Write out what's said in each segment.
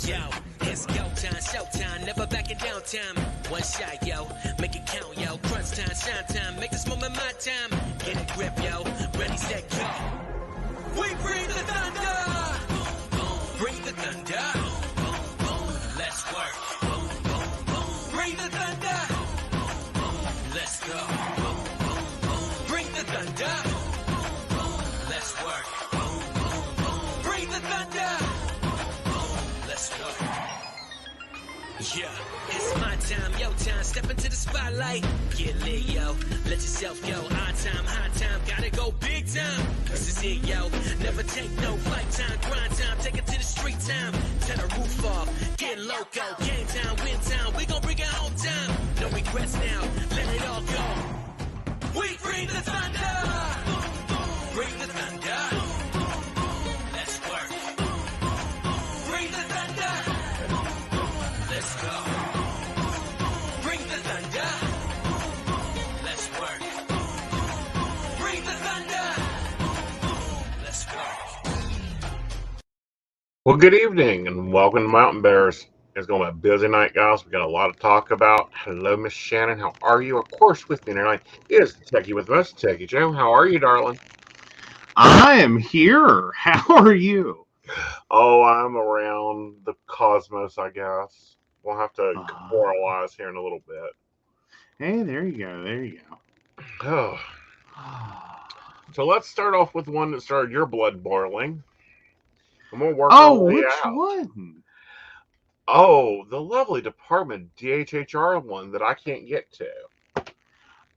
Yo, it's go time, showtime, never backing down time. One shot, yo, make it count, yo. Crunch time, shine time, make this moment my time. Get a grip, yo, ready, set, go. We bring the thunder! Bring the thunder! Let's work. Bring the thunder! Let's go. Bring the thunder! Let's work. Bring the thunder! Let's go. Yeah, it's my time, yo time. Step into the spotlight. Get lit, yo. Let yourself go. Our time, high time. Gotta go big time. This is it, yo. Never take no flight time. Grind time. Take it to the street time. Turn the roof off. Get loco. Game time, win time. We gon' bring it home time. No regrets now. Let it all go. We bring the thunder. Bring the thunder. Let's work. Bring the thunder. Let's go. Bring the thunder. Let's work. Bring the thunder. Let's work. Well, good evening and welcome to Mountain Bears. It's going to be a busy night, guys. We got a lot to talk about. Hello, Miss Shannon. How are you? Of course, with me tonight is Techy with us, Techy Joe. How are you, darling? I am here. How are you? Oh, I'm around the cosmos, I guess. We'll have to moralize here in a little bit. Hey, there you go. There you go. Oh. So let's start off with one that started your blood boiling. I'm going to work our way which out. one? Oh, the lovely department DHHR one that I can't get to.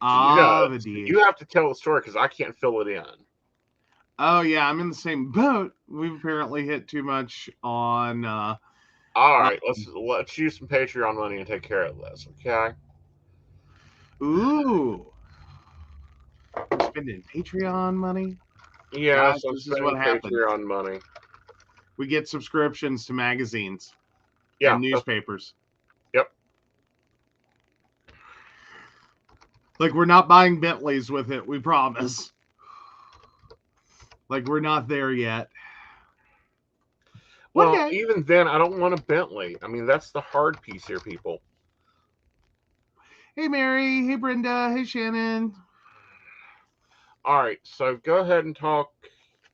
The You have to tell the story because I can't fill it in. Oh, yeah, I'm in the same boat. We've apparently hit too much on... All right, let's use some Patreon money and take care of this, okay? Ooh. We're spending Patreon money? Yeah, Guys, so this is what happens. Patreon money. We get subscriptions to magazines Yeah, and newspapers. Yep. Like, we're not buying Bentleys with it, we promise. Like, we're not there yet. Well, Okay. even then, I don't want a Bentley. I mean, that's the hard piece here, people. Hey, Mary. Hey, Brenda. Hey, Shannon. All right, so go ahead and talk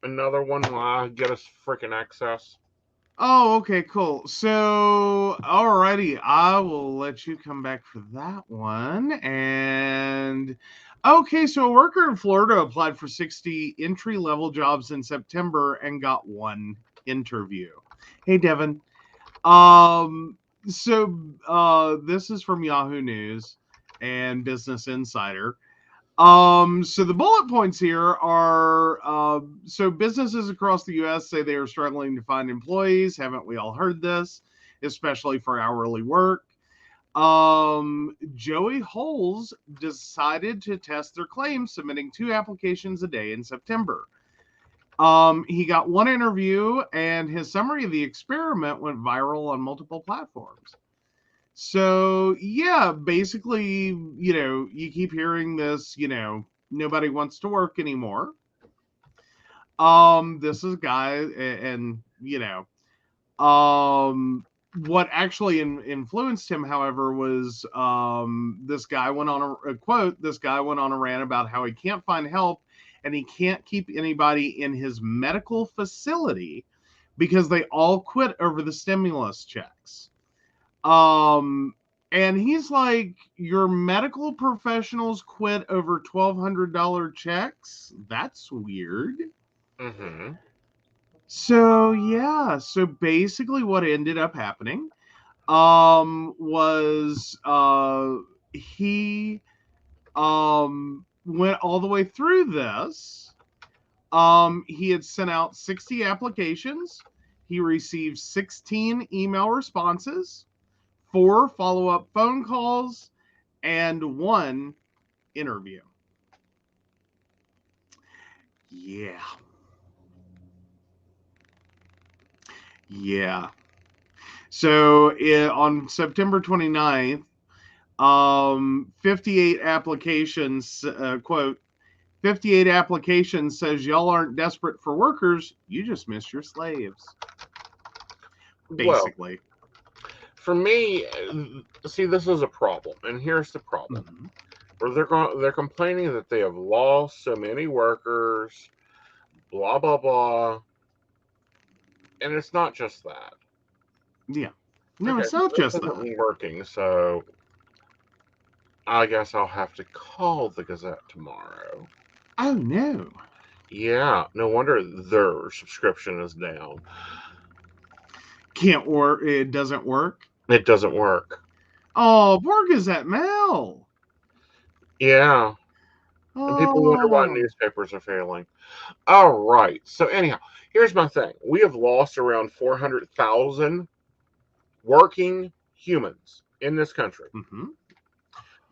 another one while I get us freaking access. Oh, okay, cool. So, alrighty, I will let you come back for that one. And okay, so a worker in Florida applied for 60 entry-level jobs in September and got one interview. Hey, Devin. This is from Yahoo News and Business Insider. So the bullet points here are, so businesses across the U.S. say they are struggling to find employees. Haven't we all heard this? Especially for hourly work. Joey Holes decided to test their claims, submitting 2 applications a day in September. He got one interview, and his summary of the experiment went viral on multiple platforms. So, yeah, basically, you keep hearing this, nobody wants to work anymore. This is a guy, and, what actually influenced him, however, was this guy went on a rant about how he can't find help and he can't keep anybody in his medical facility because they all quit over the stimulus checks. And he's like, your medical professionals quit over $1,200 checks? That's weird. Mm-hmm. So, yeah. So basically what ended up happening was he went all the way through this. He had sent out 60 applications. He received 16 email responses, 4 follow-up phone calls, and 1 interview. Yeah. So on September 29th, 58 applications, quote, 58 applications says y'all aren't desperate for workers, you just miss your slaves. Well, basically. for me, see, this is a problem, and here's the problem. Mhm. Where they're complaining that they have lost so many workers, blah blah blah, and it's not just that. Yeah. No, Okay, it's so not this just that. isn't working, so I guess I'll have to call the Gazette tomorrow. Oh no. Yeah, no wonder their subscription is down. Can't work. It doesn't work. It doesn't work. Oh, poor Gazette Mail. Yeah, and people wonder why Oh. newspapers are failing. All right. So anyhow, here's my thing. We have lost around 400,000 working humans in this country. Hmm.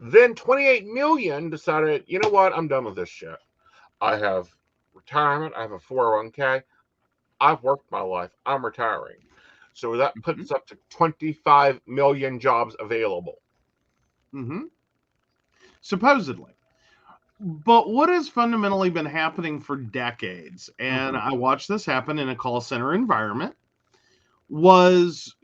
Then 28 million decided, you know what? I'm done with this shit. I have retirement. I have a 401k. I've worked my life. I'm retiring. So that Hmm. puts up to 25 million jobs available. Hmm. Supposedly. But what has fundamentally been happening for decades, and Hmm. I watched this happen in a call center environment, was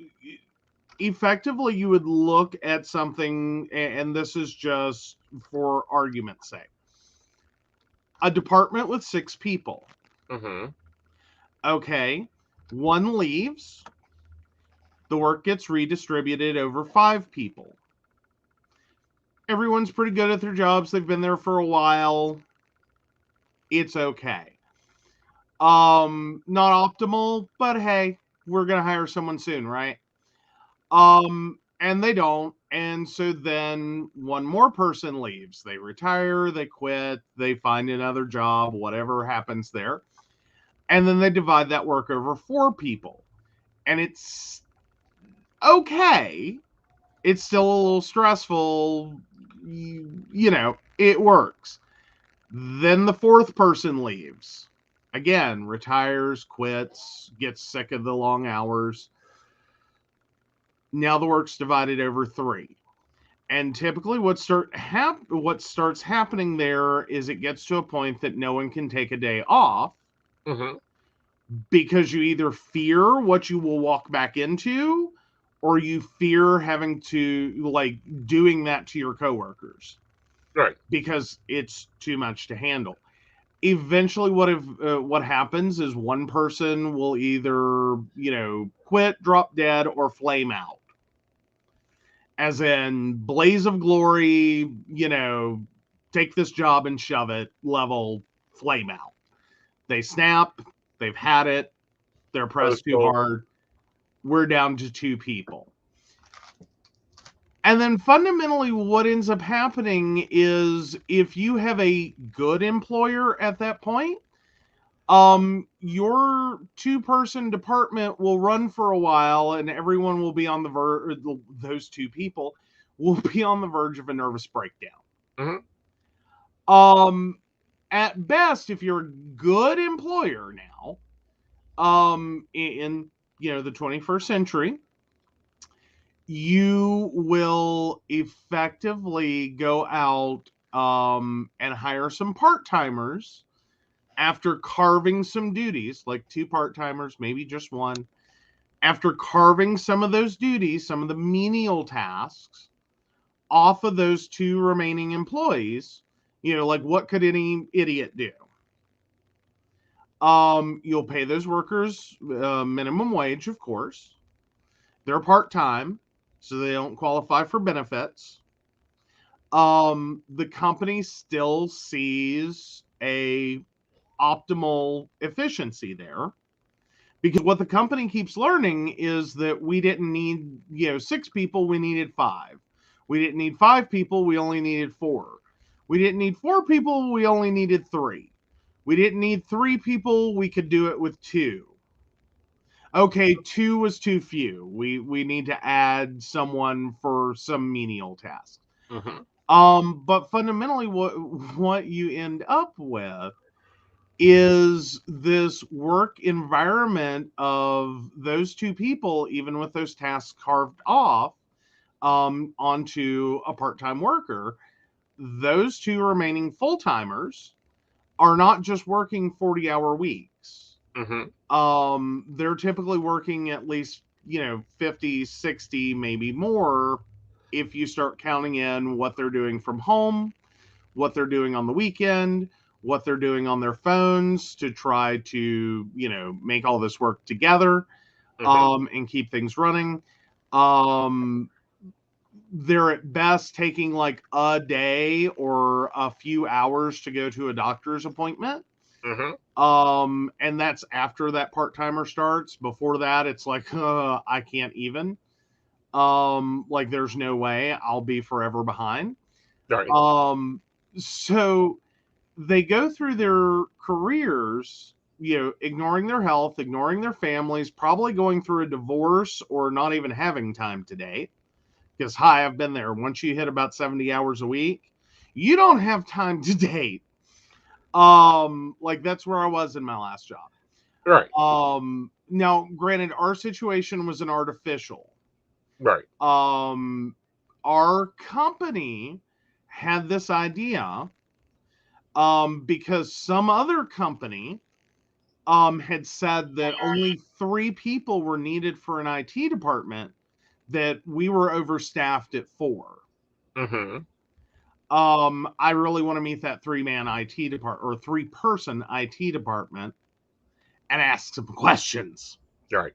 effectively you would look at something, and this is just for argument's sake, a department with 6 people. Hmm. Okay, one leaves, the work gets redistributed over 5 people. Everyone's pretty good at their jobs, they've been there for a while. It's okay. Not optimal, but hey, we're gonna hire someone soon, right? And they don't. And so then one more person leaves. They retire, they quit, they find another job, whatever happens there. And then they divide that work over 4 people. And it's okay. It's still a little stressful. It works. Then the fourth person leaves. Again, retires, quits, gets sick of the long hours. Now the work's divided over 3. And typically what starts happening there is it gets to a point that no one can take a day off Hmm. because you either fear what you will walk back into or you fear having to like doing that to your coworkers Right. because it's too much to handle. Eventually what happens is one person will either, quit, drop dead, or flame out, as in blaze of glory, take this job and shove it level, flame out. They snap, they've had it, they're pressed too Postal. hard. We're down to 2 people. And then fundamentally, what ends up happening is if you have a good employer at that point, your 2-person department will run for a while and everyone will be on the verge, those 2 people will be on the verge of a nervous breakdown. Hmm. Um, at best, if you're a good employer now, in the 21st century, you will effectively go out and hire some part-timers after carving some duties, like 2 part-timers, maybe just one. After carving some of those duties, some of the menial tasks off of those 2 remaining employees, like what could any idiot do? You'll pay those workers minimum wage, of course. They're part-time, so they don't qualify for benefits. The company still sees a optimal efficiency there, because what the company keeps learning is that we didn't need 6 people, we needed 5. We didn't need 5 people, we only needed 4. We didn't need 4 people, we only needed 3. We didn't need 3 people, we could do it with 2. Okay, 2 was too few, we need to add someone for some menial task. Hmm. But fundamentally what you end up with is this work environment of those 2 people, even with those tasks carved off onto a part-time worker. Those 2 remaining full-timers are not just working 40-hour weeks. Hmm. They're typically working at least 50, 60, maybe more if you start counting in what they're doing from home, what they're doing on the weekend, what they're doing on their phones to try to, make all this work together, and keep things running. They're at best taking like a day or a few hours to go to a doctor's appointment. And that's after that part-timer starts. Before that, it's like, I can't even. Like there's no way, I'll be forever behind. Right. So they go through their careers, ignoring their health, ignoring their families, probably going through a divorce or not even having time to date. Because, hi, I've been there. Once you hit about 70 hours a week, you don't have time to date. Like that's where I was in my last job. Right. Now, granted, our situation was an artificial. Right. Our company had this idea, because some other company, had said that only 3 people were needed for an IT department, that we were overstaffed at 4. I really want to meet that 3-man IT department or 3-person IT department and ask some questions. Right.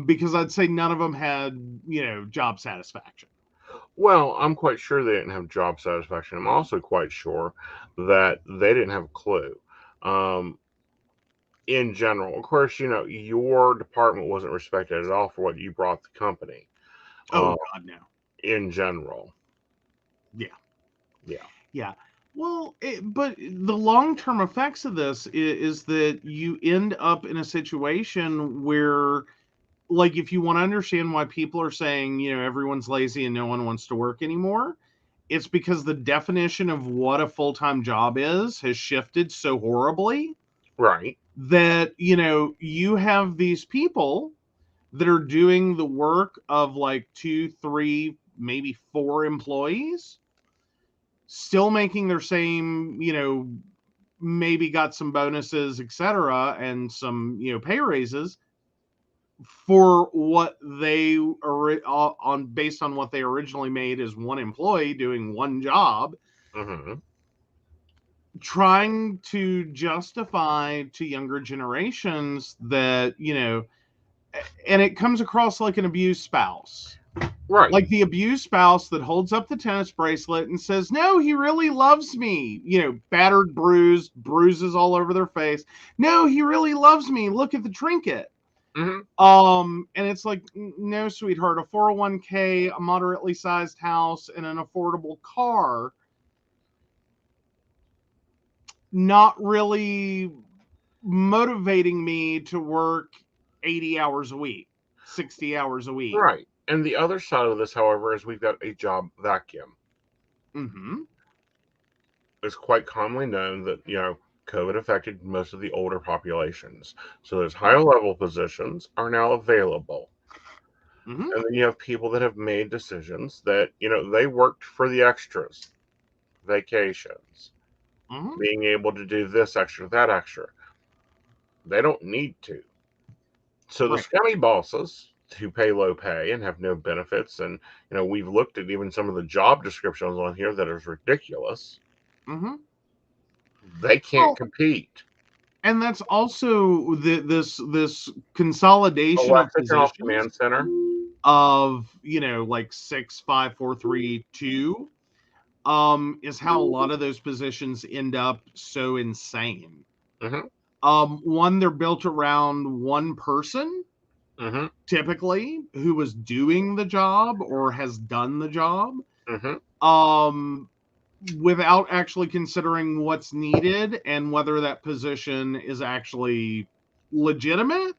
Because I'd say none of them had, job satisfaction. Well, I'm quite sure they didn't have job satisfaction. I'm also quite sure that they didn't have a clue. In general, of course, your department wasn't respected at all for what you brought the company. Oh, God, no. In general. Yeah. Yeah. Yeah. Well, but the long-term effects of this is that you end up in a situation where, like, if you want to understand why people are saying, everyone's lazy and no one wants to work anymore, it's because the definition of what a full-time job is has shifted so horribly. Right. That, you have these people that are doing the work of like 2, 3, maybe 4 employees, still making their same, maybe got some bonuses, etc., and some, pay raises for what they are based on what they originally made as one employee doing one job, trying to justify to younger generations that, and it comes across like an abused spouse. Right. Like the abused spouse that holds up the tennis bracelet and says, no, he really loves me. Battered, bruised, bruises all over their face. No, he really loves me. Look at the trinket. And it's like, no, sweetheart, a 401k, a moderately sized house, and an affordable car, not really motivating me to work 80 hours a week, 60 hours a week. Right. And the other side of this, however, is we've got a job vacuum. It's quite commonly known that, COVID affected most of the older populations. So those higher level positions are now available. And then you have people that have made decisions that, they worked for the extras, vacations, being able to do this extra, that extra. They don't need to. So the scummy bosses who pay low pay and have no benefits, and, we've looked at even some of the job descriptions on here that is ridiculous. They can't compete. And that's also this consolidation of positions command center of, like 6, 5, 4, 3, 2, is how a lot of those positions end up so insane. One, they're built around one person, typically, who was doing the job or has done the job, without actually considering what's needed and whether that position is actually legitimate,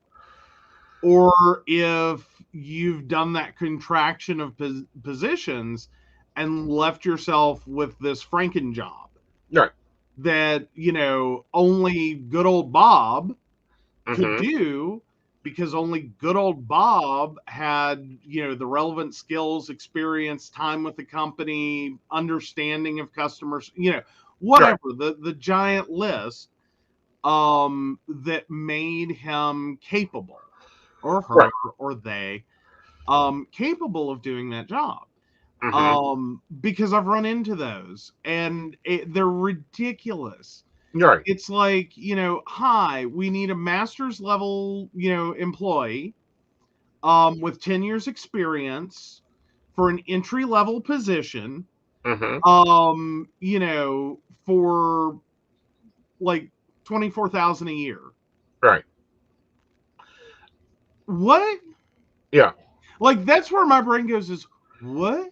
or if you've done that contraction of positions and left yourself with this Franken job. Right. That, only good old Bob could do, because only good old Bob had, the relevant skills, experience, time with the company, understanding of customers, whatever, the giant list, that made him capable, or her Right. or they capable of doing that job. Because I've run into those and they're ridiculous. Right. It's like, hi, we need a master's level, employee with 10 years experience for an entry level position, for like 24,000 a year. Right. What? Yeah. Like, that's where my brain goes is, what?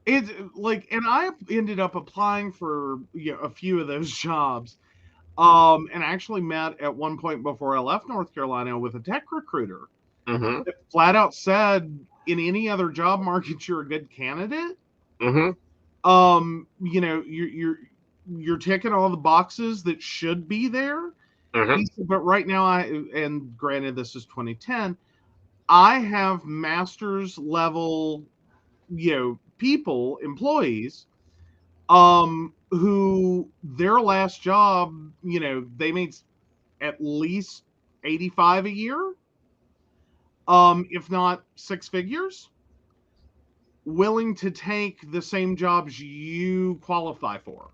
It's like, and I ended up applying for a few of those jobs. And I actually met at one point before I left North Carolina with a tech recruiter that flat out said, in any other job market, you're a good candidate. You're ticking all the boxes that should be there. He said, but right now, and granted, this is 2010, I have master's level, people, employees, who their last job, they made at least 85 a year, if not six figures, willing to take the same jobs you qualify for.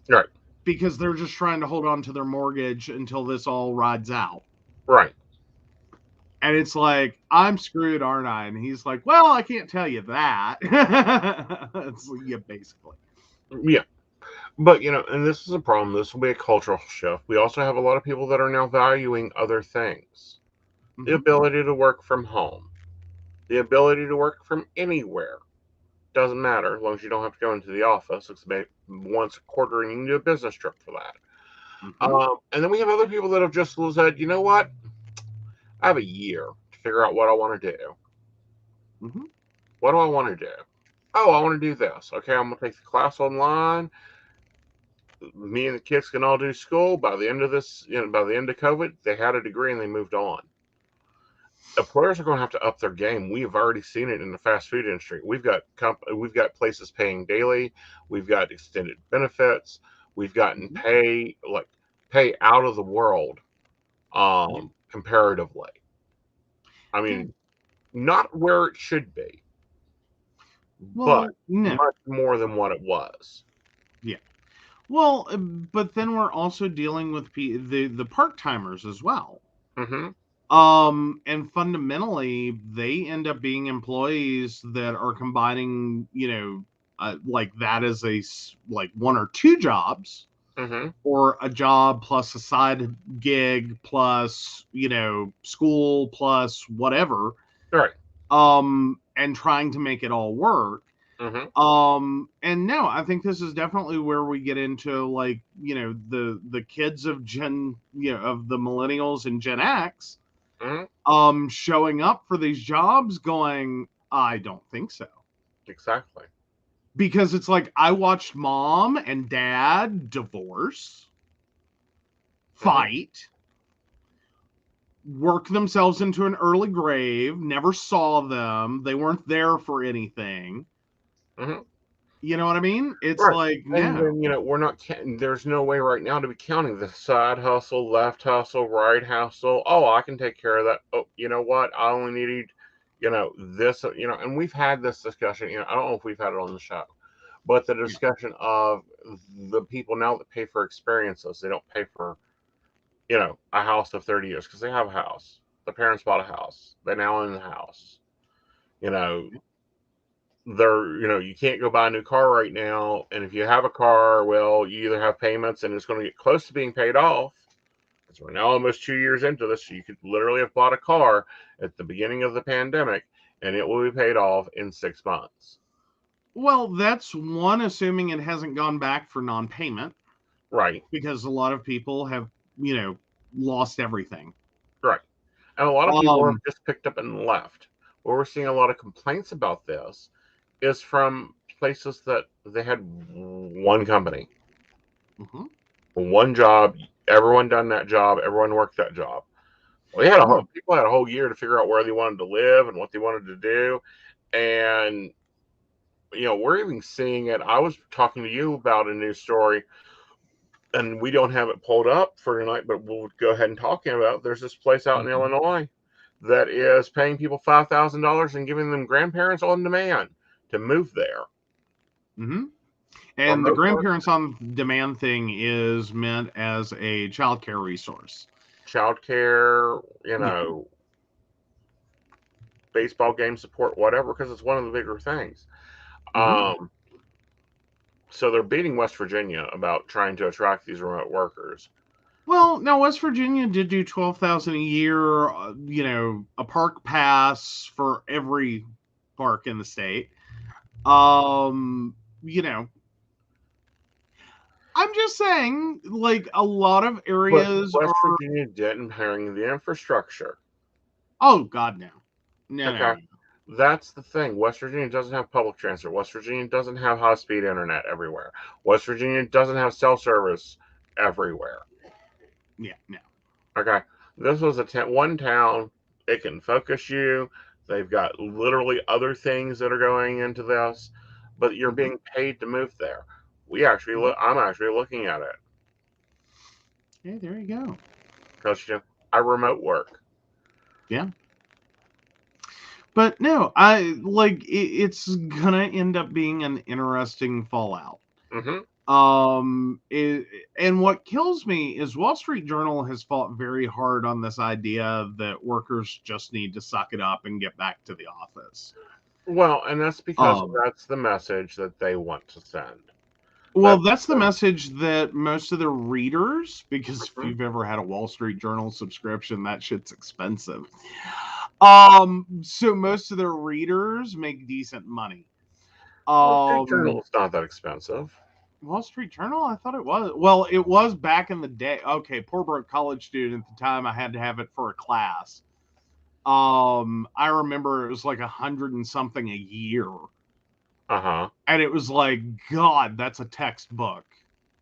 Right. Because they're just trying to hold on to their mortgage until this all rides out. Right. And it's like, I'm screwed, aren't I? And he's like, well, I can't tell you that. It's like, yeah, basically. Yeah. But, and this is a problem. This will be a cultural shift. We also have a lot of people that are now valuing other things. The ability to work from home. The ability to work from anywhere. Doesn't matter as long as you don't have to go into the office. It's maybe once a quarter and you can do a business trip for that. And then we have other people that have just said, you know what? I have a year to figure out what I want to do. What do I want to do? Oh, I want to do this. Okay, I'm going to take the class online. Me and the kids can all do school. By the end of this, by the end of COVID, they had a degree and they moved on. Employers are going to have to up their game. We have already seen it in the fast food industry. We've got places paying daily. We've got extended benefits. We've gotten pay out of the world, comparatively. I mean, not where it should be, but much more than what it was. Yeah. Well, but then we're also dealing with the part-timers as well. And fundamentally, they end up being employees that are combining, like that as like one or two jobs, or a job plus a side gig plus, school plus whatever. Right. And trying to make it all work. And no, I think this is definitely where we get into like, the kids of of the millennials and Gen X, showing up for these jobs going, I don't think so. Exactly. Because it's like, I watched mom and dad divorce, fight, work themselves into an early grave, never saw them. They weren't there for anything. You know what I mean? It's like, and then, we're not, there's no way right now to be counting the side hustle, left hustle, right hustle. Oh, I can take care of that. Oh, you know what? I only need, this, and we've had this discussion, I don't know if we've had it on the show, but the discussion of the people now that pay for experiences, they don't pay for, a house of 30 years because they have a house. The parents bought a house. They now own the house. You can't go buy a new car right now. And if you have a car, well, you either have payments and it's going to get close to being paid off. Because we're now almost 2 years into this. So you could literally have bought a car at the beginning of the pandemic and it will be paid off in 6 months. Well, that's one, assuming it hasn't gone back for non-payment. Right. Because a lot of people have, lost everything. Right. And a lot of people have just picked up and left. Where we're seeing a lot of complaints about this is from places that they had one company, one job, everyone done that job, everyone worked that job. Well, people had a whole year to figure out where they wanted to live and what they wanted to do. And, we're even seeing it. I was talking to you about a news story, and we don't have it pulled up for tonight, but we'll go ahead and talk about it. There's this place out in Illinois that is paying people $5,000 and giving them grandparents on demand to move there. Mm-hmm. Or And the most grandparents on demand thing is meant as a child care resource. childcare, Yeah. baseball game support, whatever, because it's one of the bigger things. Mm-hmm. So they're beating West Virginia about trying to attract these remote workers. Well, now West Virginia did do 12,000 a year. A park pass for every park in the state. You know, I'm just saying, like a lot of But areas West are. Virginia didn't having the infrastructure. Oh God, no, no. Okay. That's the thing. West Virginia doesn't have public transit. West Virginia doesn't have high speed internet everywhere. West Virginia doesn't have cell service everywhere. Yeah, no. Okay. This was one town. It can focus you. They've got literally other things that are going into this, but you're Mm-hmm. being paid to move there. We actually look. I'm actually looking at it Okay, there you go. because I remote work. Yeah. But no, I like it's gonna end up being an interesting fallout. Hmm. And what kills me is Wall Street Journal has fought very hard on this idea that workers just need to suck it up and get back to the office. Well, and that's because Um, that's the message that they want to send. well, That that's the message that most of the readers, because if Mhm. you've ever had a Wall Street Journal subscription, that shit's expensive. So most of the readers make decent money. Wall Street Um, Journal is not that expensive. Wall Street Journal? I thought it was. Well, it was back in the day. Okay, poor broke college student at the time. I had to have it for a class. I remember it was like 100 and something a year, Uh huh. and it was like, God, that's a textbook.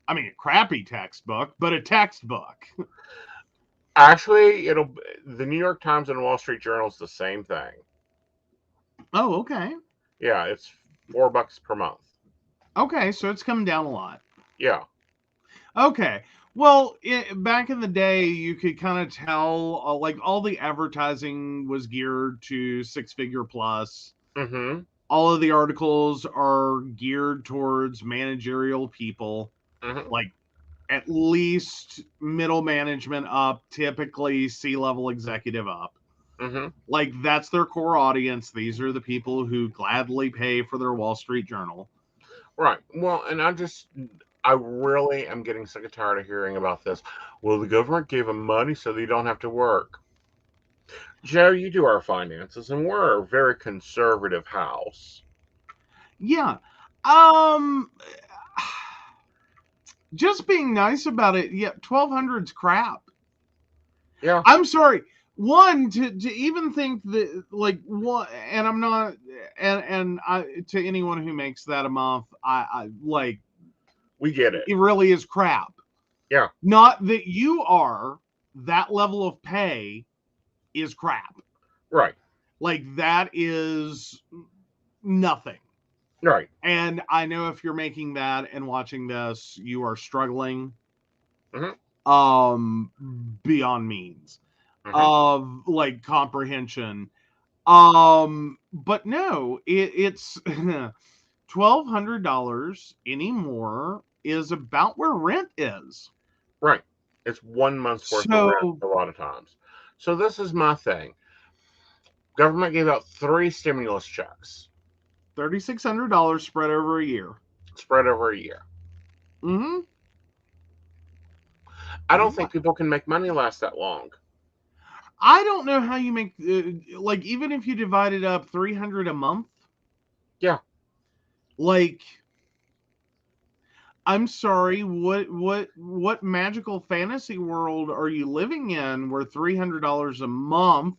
I mean, a crappy textbook, but a textbook. Actually, the New York Times and Wall Street Journal is the same thing. Oh, okay. Yeah, it's $4 per month. Okay, so it's come down a lot. Yeah. Okay. Well, back in the day, you could kind of tell, like, all the advertising was geared to six-figure plus. Mm-hmm. All of the articles are geared towards managerial people, Mm-hmm. like at least middle management up, typically C-level executive up. Mm-hmm. Like, that's their core audience. These are the people who gladly pay for their Wall Street Journal. Right. Well, and I really am getting sick and tired of hearing about this. Well, the government gave them money so they don't have to work. Joe, you do our finances, and we're a very conservative house. Yeah. Um, just being nice about it. Yeah, 1,200's crap. Yeah. I'm sorry. One to even think that like what, and I'm not, and I to anyone who makes that a month, I like We get it. it really is crap. Yeah. Not that you are that level of pay is crap. Right. Like that is nothing. Right. And I know if you're making that and watching this, you are struggling Mm-hmm. beyond means Mm-hmm. of like comprehension. But no, it's $1,200 anymore is about where rent is. Right. It's 1 month's worth of rent So a lot of times. So this is my thing. Government gave out 3 stimulus checks $3,600 spread over a year. spread over a year. Mm-hmm. I don't Yeah. think people can make money last that long. I don't know how you make like even if you divide it up 300 a month. Yeah. Like I'm sorry, what magical fantasy world are you living in where $300 a month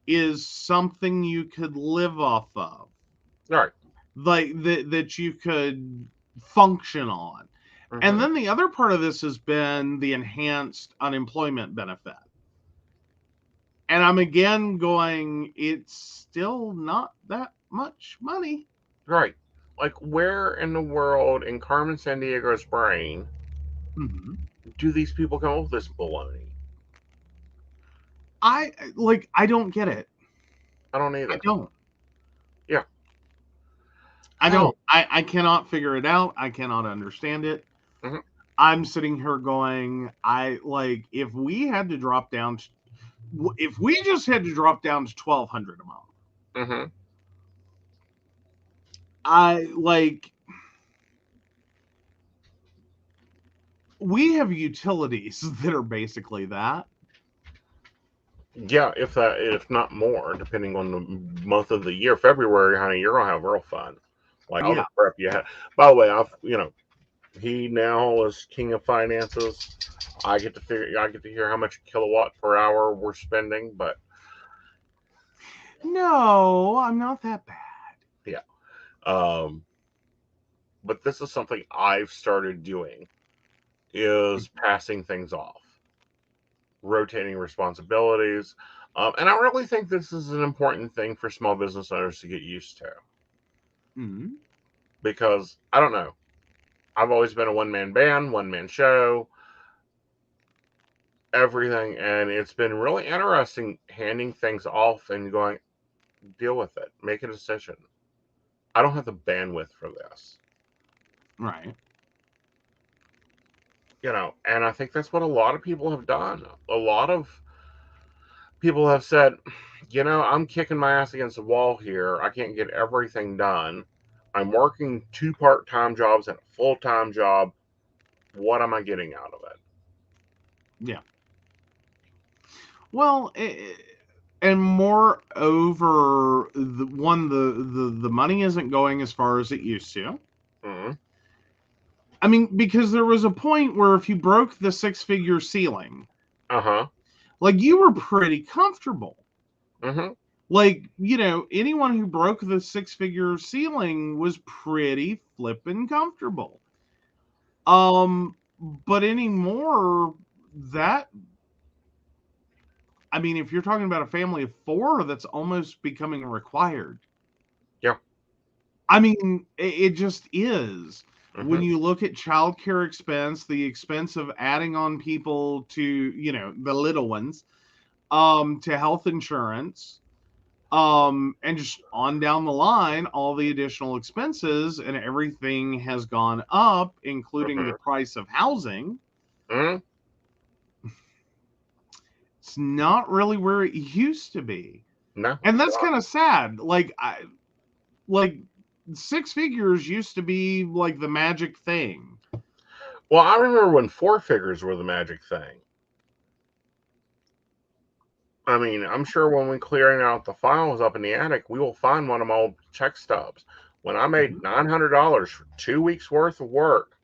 is something you could live off of? Right. Like that you could function on. Mm-hmm. And then the other part of this has been the enhanced unemployment benefit. And I'm again going, it's still not that much money. Right. Like, where in the world, in Carmen Sandiego's brain, Mm-hmm. do these people come up with this baloney? I don't get it. I don't either. I don't. Yeah. I don't. I cannot figure it out. I cannot understand it. Mhm. I'm sitting here going, if we had to drop down, if we just had to drop down to $1,200 a month, Mm-hmm. we have utilities that are basically that. Yeah, if not more, depending on the month of the year. February, honey, you're gonna have real fun. Like all the prep you had. By the way, he now is king of finances. I get to hear how much kilowatt per hour we're spending, but No, I'm not that bad. yeah. But this is something I've started doing is passing things off, rotating responsibilities. And I really think this is an important thing for small business owners to get used to. Mm-hmm. Because I don't know. I've always been a one-man band, one-man show, everything, and it's been really interesting handing things off and going, deal with it, make a decision. I don't have the bandwidth for this. Right. And I think that's what a lot of people have done. A lot of people have said, I'm kicking my ass against the wall here. I can't get everything done. I'm working 2 part-time jobs and a full-time job. What am I getting out of it? Yeah. Well, and moreover, the money isn't going as far as it used to. Mm-hmm. I mean, because there was a point where if you broke the 6-figure ceiling, Uh-huh. you were pretty comfortable. Mm-hmm. Anyone who broke the 6-figure ceiling was pretty flippin' comfortable. But anymore, if you're talking about a family of 4, that's almost becoming required. Yeah. It just is. Mm-hmm. When you look at childcare expense, the expense of adding on people to, the little ones, to health insurance, and just on down the line, all the additional expenses and everything has gone up, including the price of housing. Mm-hmm. It's not really where it used to be. No. And that's kind of sad. 6 figures used to be the magic thing. Well, I remember when 4 figures were the magic thing. I'm sure when we're clearing out the files up in the attic, we will find one of my old check stubs. When I made $900 for 2 weeks worth of work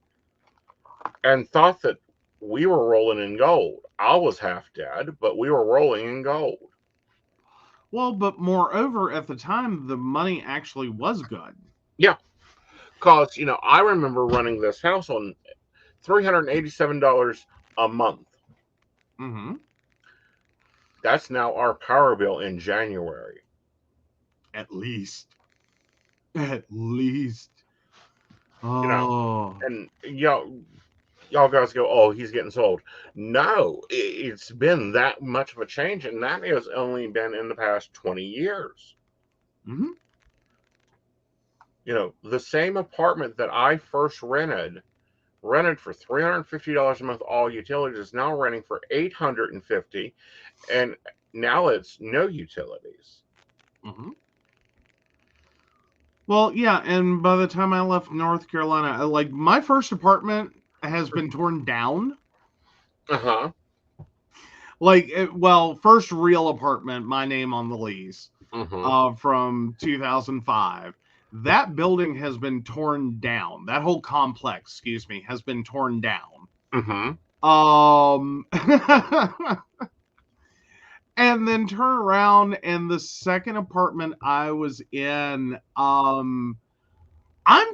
and thought that we were rolling in gold. I was half dead, but we were rolling in gold. Well, but moreover, at the time, the money actually was good. Yeah. Because, I remember running this house on $387 a month. Mm-hmm. That's now our power bill in January. At least. Oh. And y'all guys go, oh, he's getting sold. No, it's been that much of a change, and that has only been in the past 20 years. Mm-hmm. The same apartment that I first rented for $350 a month, all utilities, is now renting for $850, and now it's no utilities. Mm-hmm. Well, yeah, and by the time I left North Carolina, my first apartment has been torn down. Uh-huh. First real apartment, my name on the lease, from 2005. That building has been torn down. That whole complex, has been torn down. Mm-hmm. And then turn around, and the second apartment I was in, I'm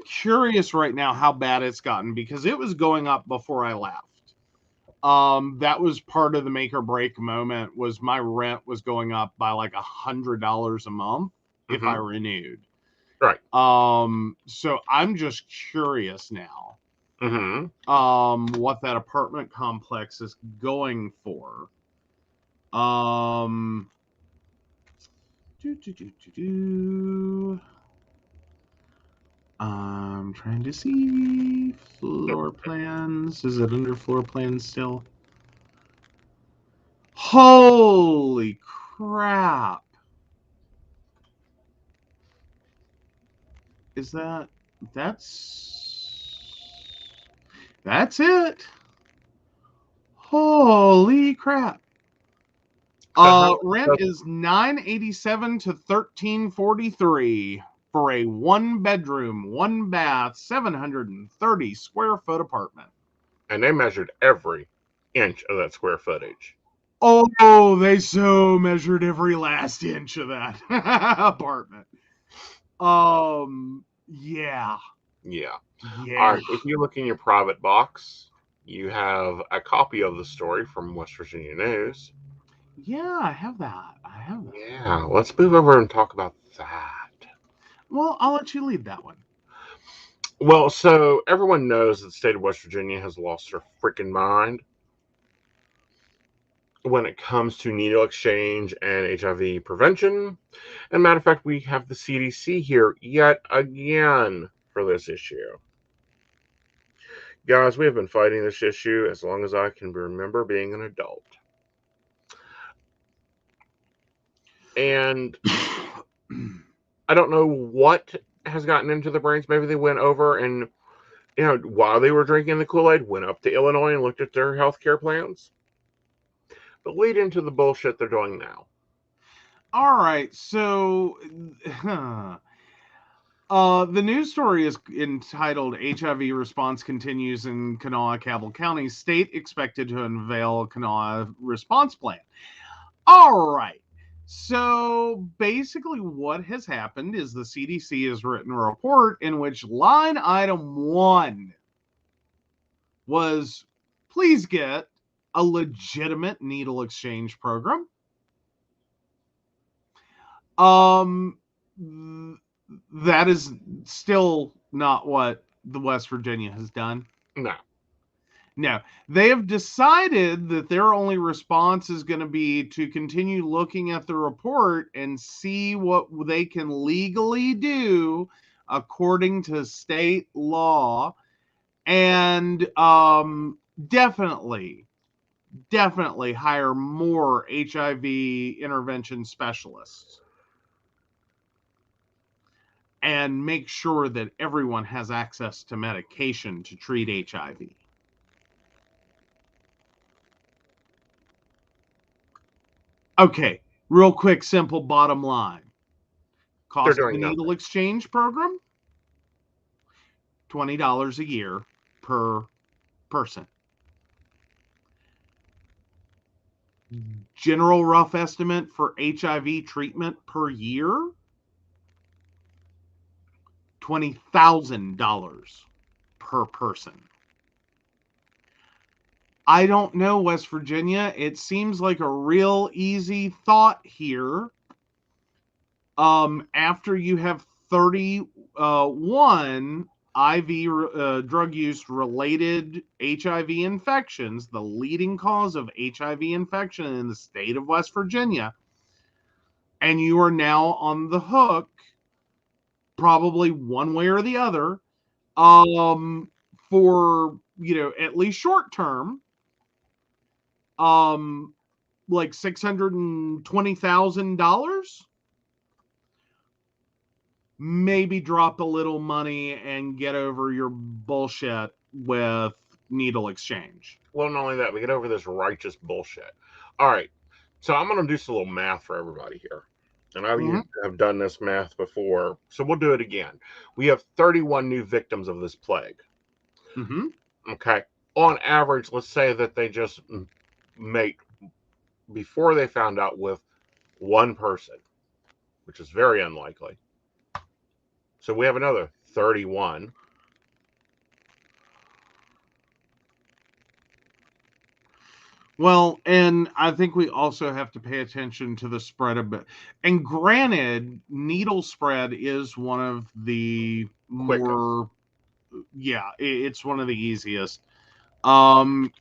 curious right now how bad it's gotten, because it was going up before I left. That was part of the make or break moment, was my rent was going up by $100 a month if I renewed. Right. So I'm just curious now, what that apartment complex is going for. Um, I'm trying to see floor plans. Is it under floor plans still? Holy crap. Is that's it. Holy crap. Rent is $987 to $1343 for a 1-bedroom, 1-bath, 730 square foot apartment. And they measured every inch of that square footage. Oh, they so measured every last inch of that apartment. Yeah. Yeah. Yeah. All right. If you look in your private box, you have a copy of the story from West Virginia News. Yeah, I have that. Yeah. Let's move over and talk about that. Well, I'll let you lead that one. Well, so everyone knows that the state of West Virginia has lost their freaking mind when it comes to needle exchange and HIV prevention. And matter of fact, we have the CDC here yet again for this issue. Guys, we have been fighting this issue as long as I can remember being an adult. And I don't know what has gotten into the brains. Maybe they went over and, while they were drinking the Kool-Aid, went up to Illinois and looked at their health care plans. But lead into the bullshit they're doing now. All right, so the news story is entitled HIV Response Continues in Kanawha, Cabell County. State expected to unveil a Kanawha response plan. All right. So basically what has happened is the CDC has written a report in which line item 1 was, please get a legitimate needle exchange program. That is still not what the West Virginia has done. No, they have decided that their only response is going to be to continue looking at the report and see what they can legally do according to state law, and definitely hire more HIV intervention specialists and make sure that everyone has access to medication to treat HIV. Okay, real quick, simple bottom line. Cost of the needle exchange program, $20 a year per person. General rough estimate for HIV treatment per year, $20,000 per person. I don't know, West Virginia. It seems like a real easy thought here. After you have 31 IV drug use related HIV infections, the leading cause of HIV infection in the state of West Virginia, and you are now on the hook, probably one way or the other, for, at least short term, like $620,000. Maybe drop a little money and get over your bullshit with needle exchange. Well, not only that, we get over this righteous bullshit. All right, so I'm going to do some little math for everybody here. And I've done this math before, so we'll do it again. We have 31 new victims of this plague. Mm-hmm. Okay. On average, let's say that they just mate before they found out with one person, which is very unlikely. So we have another 31. Well, and I think we also have to pay attention to the spread of it. And granted, needle spread is one of the more, it's one of the easiest. I'm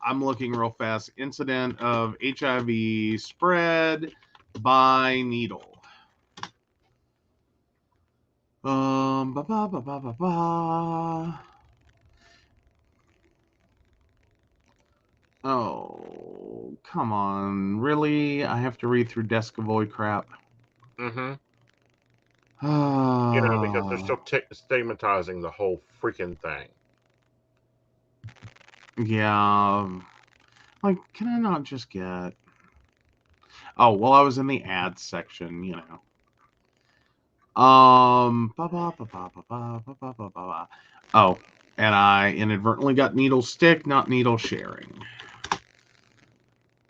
looking real fast. Incident of HIV spread by needle. Ba ba ba ba ba ba. Oh, come on. Really? I have to read through Desk Avoid crap. Mm-hmm. Because they're still stigmatizing the whole freaking thing. Yeah. Like, can I not just get... Oh, well, I was in the ads section, you know. Oh, and I inadvertently got needle stick, not needle sharing.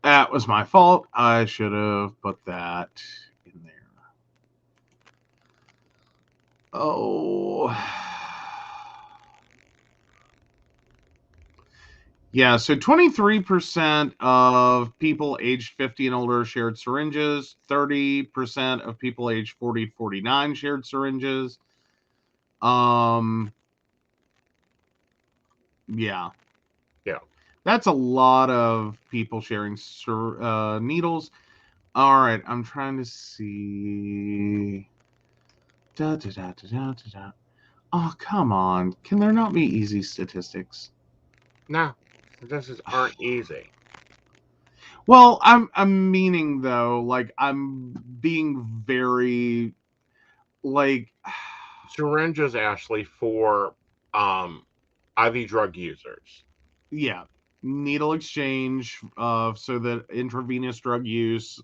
That was my fault. I should have put that in there. Oh. Yeah, so 23% of people aged 50 and older shared syringes, 30% of people aged 40 to 49 shared syringes. Yeah. Yeah. That's a lot of people sharing needles. All right, I'm trying to see. Oh, come on. Can there not be easy statistics? No, statistics aren't easy. Well, I'm meaning though, like I'm being very like Syringes, Ashley, for IV drug users. yeah, needle exchange so that intravenous drug use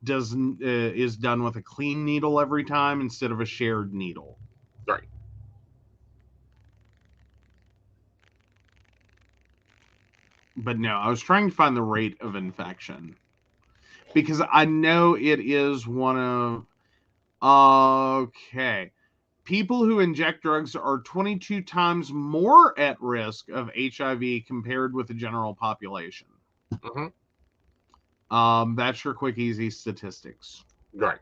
doesn't is done with a clean needle every time instead of a shared needle. Right. But no, I was trying to find the rate of infection because I know it is one of okay. People who inject drugs are 22 times more at risk of HIV compared with the general population. Mm-hmm. That's your quick, easy statistics. Right.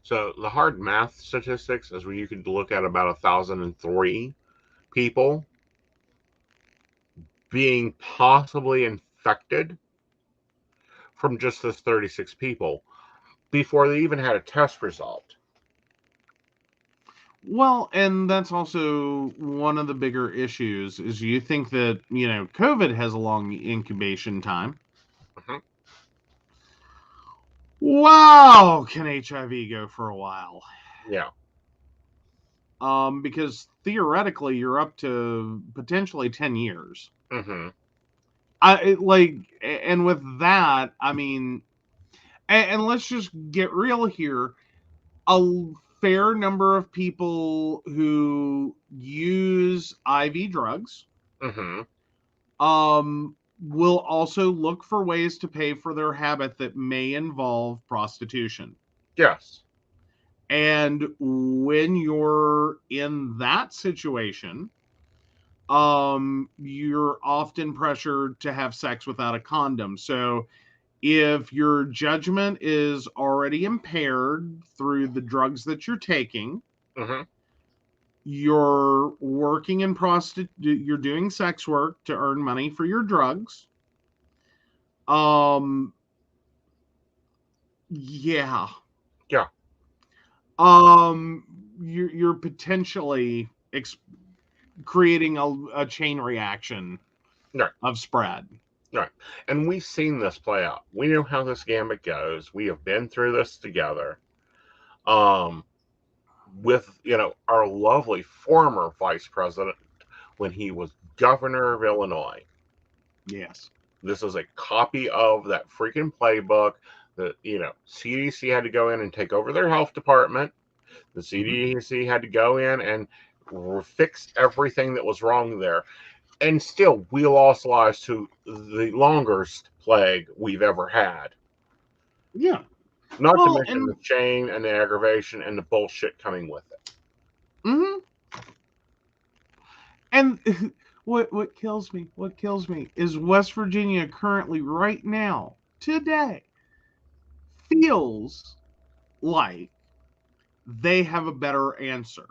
So the hard math statistics is where you could look at about 1,003 people being possibly infected from just those 36 people before they even had a test result. Well, and that's also one of the bigger issues is you think that, COVID has a long incubation time. Mm-hmm. Wow, can HIV go for a while? Yeah. Because theoretically you're up to potentially 10 years. Mm-hmm. And with that, I mean, and let's just get real here. A fair number of people who use IV drugs Mm-hmm. will also look for ways to pay for their habit that may involve prostitution. Yes. And when you're in that situation, you're often pressured to have sex without a condom. So if your judgment is already impaired through the drugs that you're taking, Mm-hmm. you're working in you're doing sex work to earn money for your drugs. Yeah. Yeah. You're potentially creating a chain reaction Right. of spread. Right. And we've seen this play out. We know how this gambit goes. We have been through this together. With our lovely former vice president when he was governor of Illinois. Yes. This is a copy of that freaking playbook that CDC had to go in and take over their health department. The CDC had to go in and fix everything that was wrong there. And still, we lost lives to the longest plague we've ever had. Yeah. Not to mention the shame and the aggravation and the bullshit coming with it. Mm-hmm. And what kills me is West Virginia currently, right now, today, feels like they have a better answer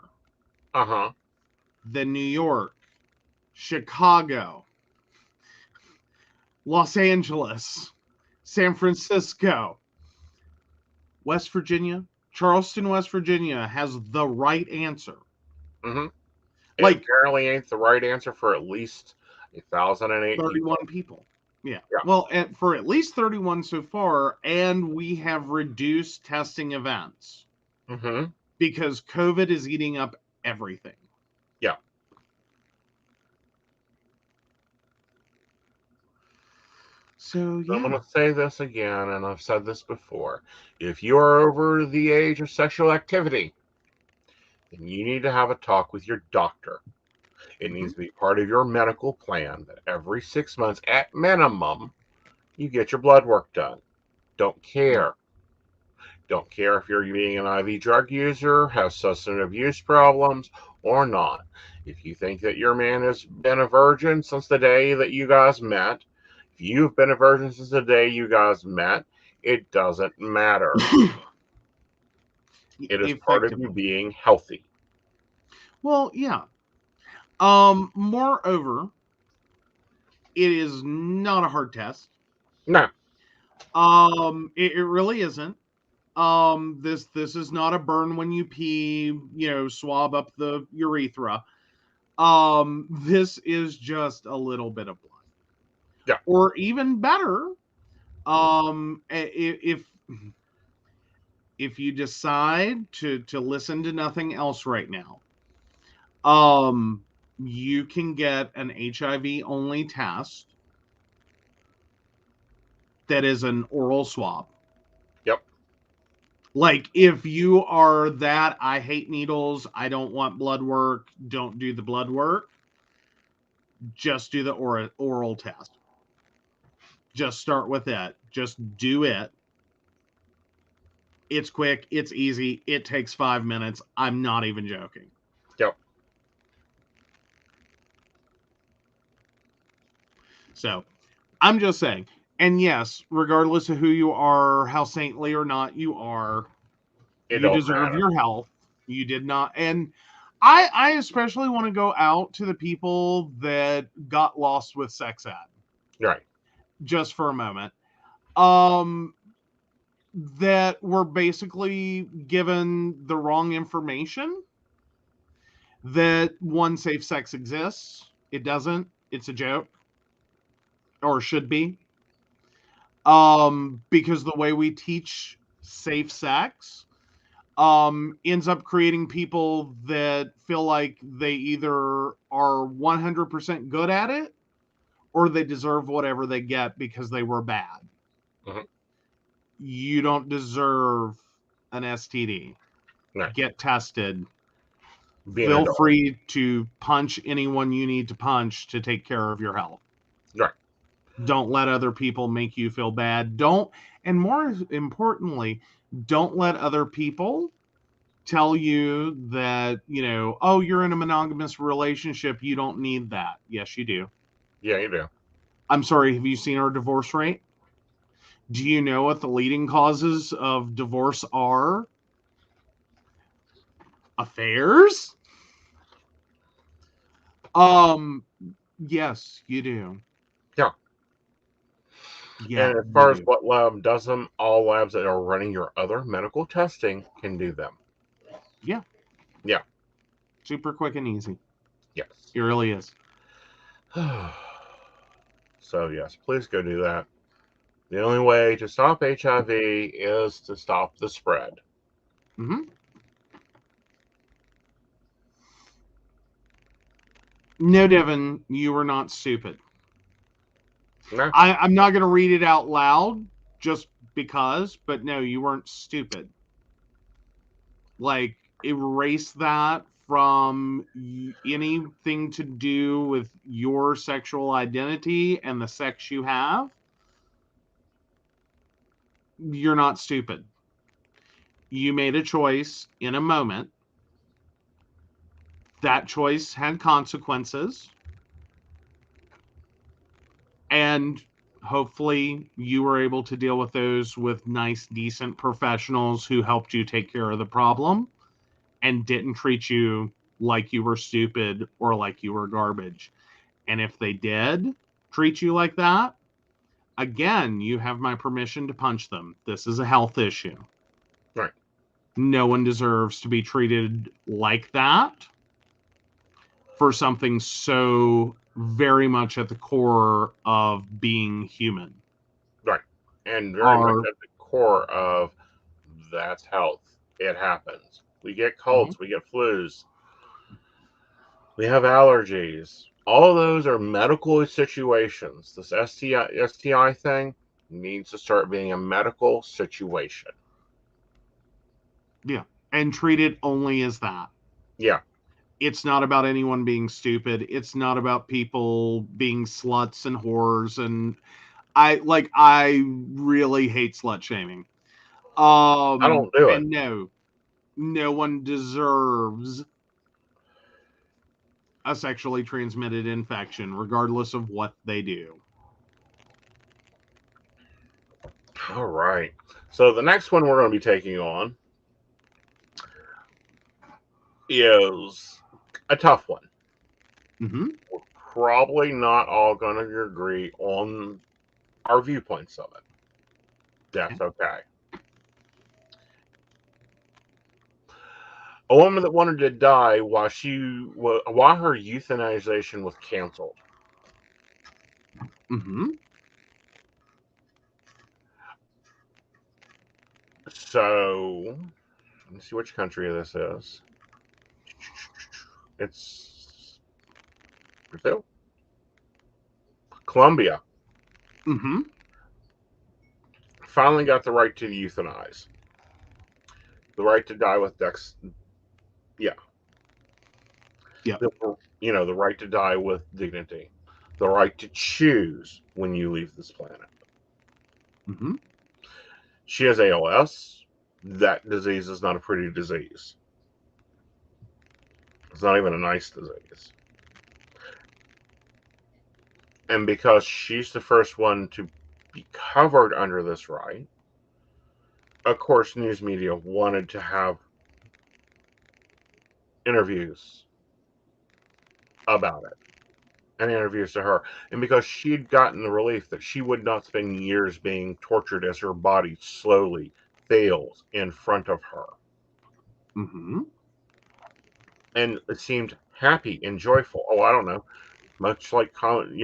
Uh-huh. than New York Chicago, Los Angeles, San Francisco, West Virginia, Charleston, West Virginia has the right answer. Mm-hmm. Like, it apparently ain't the right answer for at least 1,008 31 people. Yeah. Yeah. Well, for at least 31 so far, and we have reduced testing events Mm-hmm. because COVID is eating up everything. Yeah. So, I'm going yeah. to say this again, and I've said this before. If you are over the age of sexual activity, then you need to have a talk with your doctor. It needs to be part of your medical plan that every 6 months, at minimum, you get your blood work done. Don't care. Don't care if you're being an IV drug user, have substance abuse problems, or not. If you think that your man has been a virgin since the day that you guys met, if you've been a virgin since the day you guys met, it doesn't matter. It is part of you being healthy. Well, yeah. Moreover, it is not a hard test. No. It really isn't. This is not a burn when you pee, swab up the urethra. This is just a little bit of blood. Yeah. Or even better, if you decide to listen to nothing else right now, you can get an HIV only test that is an oral swab. Yep. Like, if you are that, I hate needles, I don't want blood work, don't do the blood work, just do the oral test. Just start with it. Just do it. It's quick. It's easy. It takes 5 minutes. I'm not even joking. Yep. So, I'm just saying. And yes, regardless of who you are, how saintly or not you are, you deserve your health. You did not. And I especially want to go out to the people that got lost with sex ed. Right. Just for a moment. That were basically given the wrong information. That one, safe sex exists. It doesn't. It's a joke. Or should be. Because the way we teach safe sex ends up creating people that feel like they either are 100% good at it or they deserve whatever they get because they were bad. Mm-hmm. You don't deserve an STD. No. Get tested. Feel free to punch anyone you need to punch to take care of your health. Right. Don't let other people make you feel bad. And more importantly, don't let other people tell you that, oh, you're in a monogamous relationship, you don't need that. Yes, you do. Yeah, you do. I'm sorry, have you seen our divorce rate? Do you know what the leading causes of divorce are? Affairs? Yes, you do. Yeah. Yeah. And as far as what lab does them, all labs that are running your other medical testing can do them. Yeah. Yeah. Super quick and easy. Yes. It really is. So, yes, please go do that. The only way to stop HIV is to stop the spread. Mm-hmm. No, Devin, you were not stupid. No. I'm not going to read it out loud just because, but no, you weren't stupid. Like, erase that from anything to do with your sexual identity and the sex you have. You're not stupid. You made a choice in a moment. That choice had consequences. And hopefully you were able to deal with those with nice, decent professionals who helped you take care of the problem and didn't treat you like you were stupid or like you were garbage. And if they did treat you like that, again, you have my permission to punch them. This is a health issue. Right. No one deserves to be treated like that for something so very much at the core of being human. Right. And very much at the core of that's health. It happens. We get colds, we get flus, we have allergies. All those are medical situations. This STI thing needs to start being a medical situation. Yeah. And treat it only as that. Yeah. It's not about anyone being stupid. It's not about people being sluts and whores. And I really hate slut shaming. I don't do it. And no one deserves a sexually transmitted infection, regardless of what they do. All right. So the next one we're going to be taking on is a tough one. Mm-hmm. We're probably not all going to agree on our viewpoints of it. That's okay. A woman that wanted to die while her euthanization was canceled. Mm-hmm. So, let me see which country this is. It's Brazil? Colombia. Mm-hmm. Finally got the right to euthanize. The right to die with yeah. Yep. The right to die with dignity. The right to choose when you leave this planet. Mm-hmm. She has ALS. That disease is not a pretty disease. It's not even a nice disease. And because she's the first one to be covered under this right, of course, news media wanted to have interviews about it and interviews to her. And because she'd gotten the relief that she would not spend years being tortured as her body slowly fails in front of her. Mm-hmm. And it seemed happy and joyful. Oh, I don't know. Much like, chronic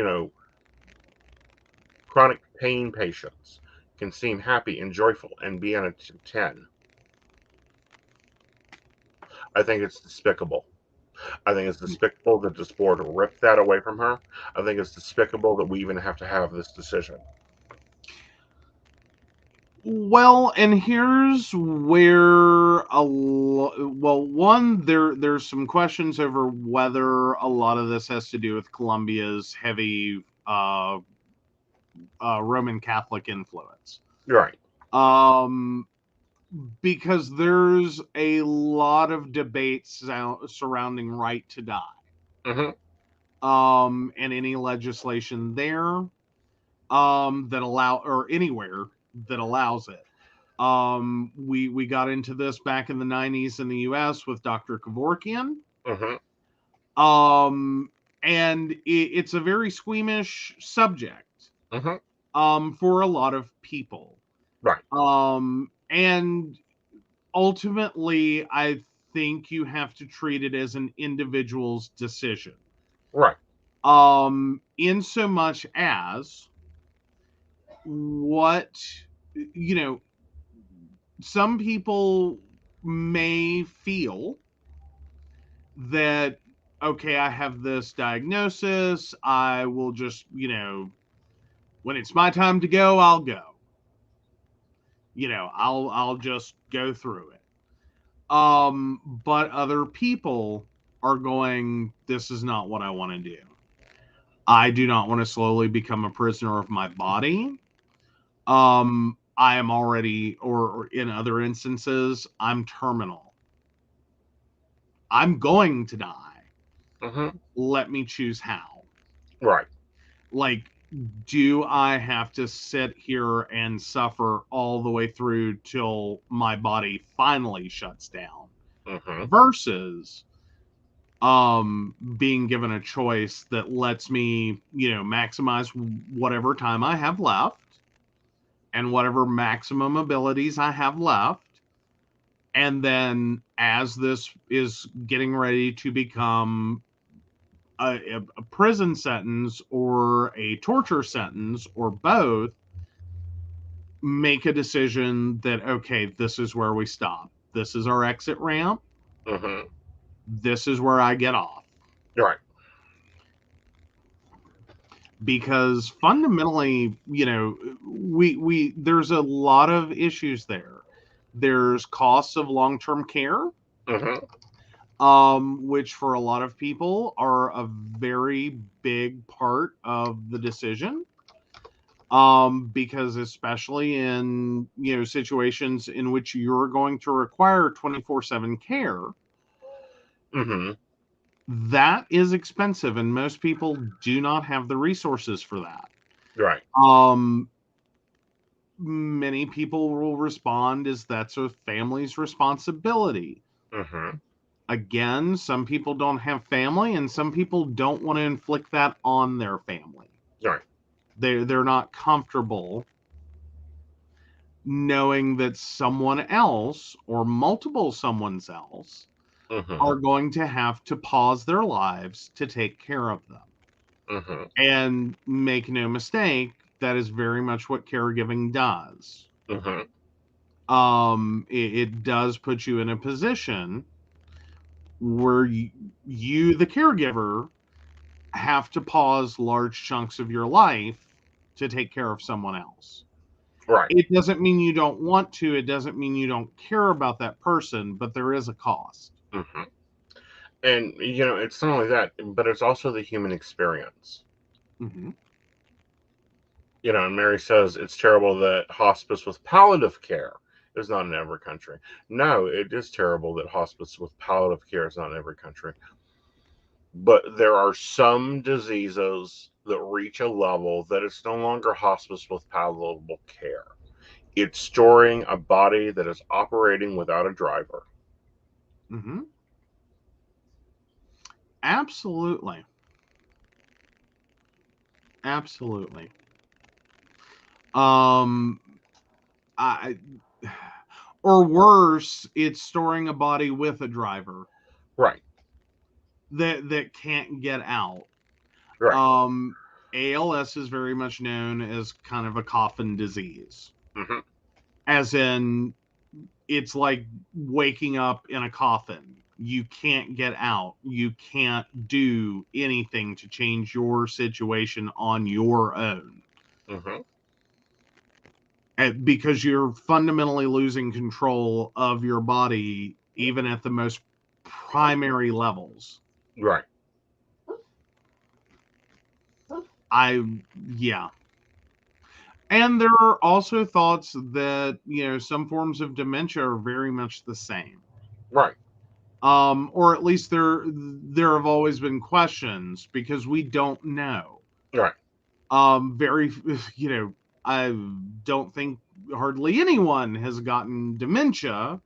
pain patients can seem happy and joyful and be in a 10. I think it's despicable. I think it's despicable that this board ripped that away from her. I think it's despicable that we even have to have this decision. Well, and here's where there's some questions over whether a lot of this has to do with Colombia's heavy Roman Catholic influence. Right. Because there's a lot of debates surrounding right to die. Mm-hmm. And any legislation there or anywhere that allows it. We got into this back in the 90s in the US with Dr. Kevorkian. Mm-hmm. And it's a very squeamish subject. Mm-hmm. For a lot of people. Right. And ultimately, I think you have to treat it as an individual's decision. Right. In so much as some people may feel that, okay, I have this diagnosis, I will just, when it's my time to go, I'll go. I'll just go through it. But other people are going, this is not what I want to do. I do not want to slowly become a prisoner of my body. I am already, or in other instances, I'm terminal. I'm going to die. Mm-hmm. Let me choose how. Right. Like, do I have to sit here and suffer all the way through till my body finally shuts down? Mm-hmm. Versus, being given a choice that lets me, maximize whatever time I have left and whatever maximum abilities I have left. And then as this is getting ready to become a prison sentence or a torture sentence or both, make a decision that, okay, this is where we stop. This is our exit ramp. Mm-hmm. This is where I get off. Right. Because fundamentally, we there's a lot of issues there. There's costs of long-term care, which for a lot of people are a very big part of the decision. Because especially in, situations in which you're going to require 24/7 care, that is expensive, and most people do not have the resources for that. Right. Many people will respond as that's a family's responsibility. Again, some people don't have family, and some people don't want to inflict that on their family. Right. They're not comfortable knowing that someone else or multiple someone's else are going to have to pause their lives to take care of them. And make no mistake, that is very much what caregiving does. It does put you in a position where you, the caregiver, have to pause large chunks of your life to take care of someone else. Right. It doesn't mean you don't want to. It doesn't mean you don't care about that person, but there is a cost. And, it's not only that, but it's also the human experience. And Mary says it's terrible that hospice with palliative care is not in every country. No, it is terrible that hospice with palliative care is not in every country. But there are some diseases that reach a level that it's no longer hospice with palliative care. It's storing a body that is operating without a driver. Absolutely. Absolutely. Or worse, it's storing a body with a driver. Right. That can't get out. Right. ALS is very much known as kind of a coffin disease. Mm-hmm. As in, it's like waking up in a coffin. You can't get out. You can't do anything to change your situation on your own. Mm-hmm. Because you're fundamentally losing control of your body, even at the most primary levels. Right. Yeah. And there are also thoughts that, some forms of dementia are very much the same. Right. Or at least there have always been questions because we don't know. Right. I don't think hardly anyone has gotten dementia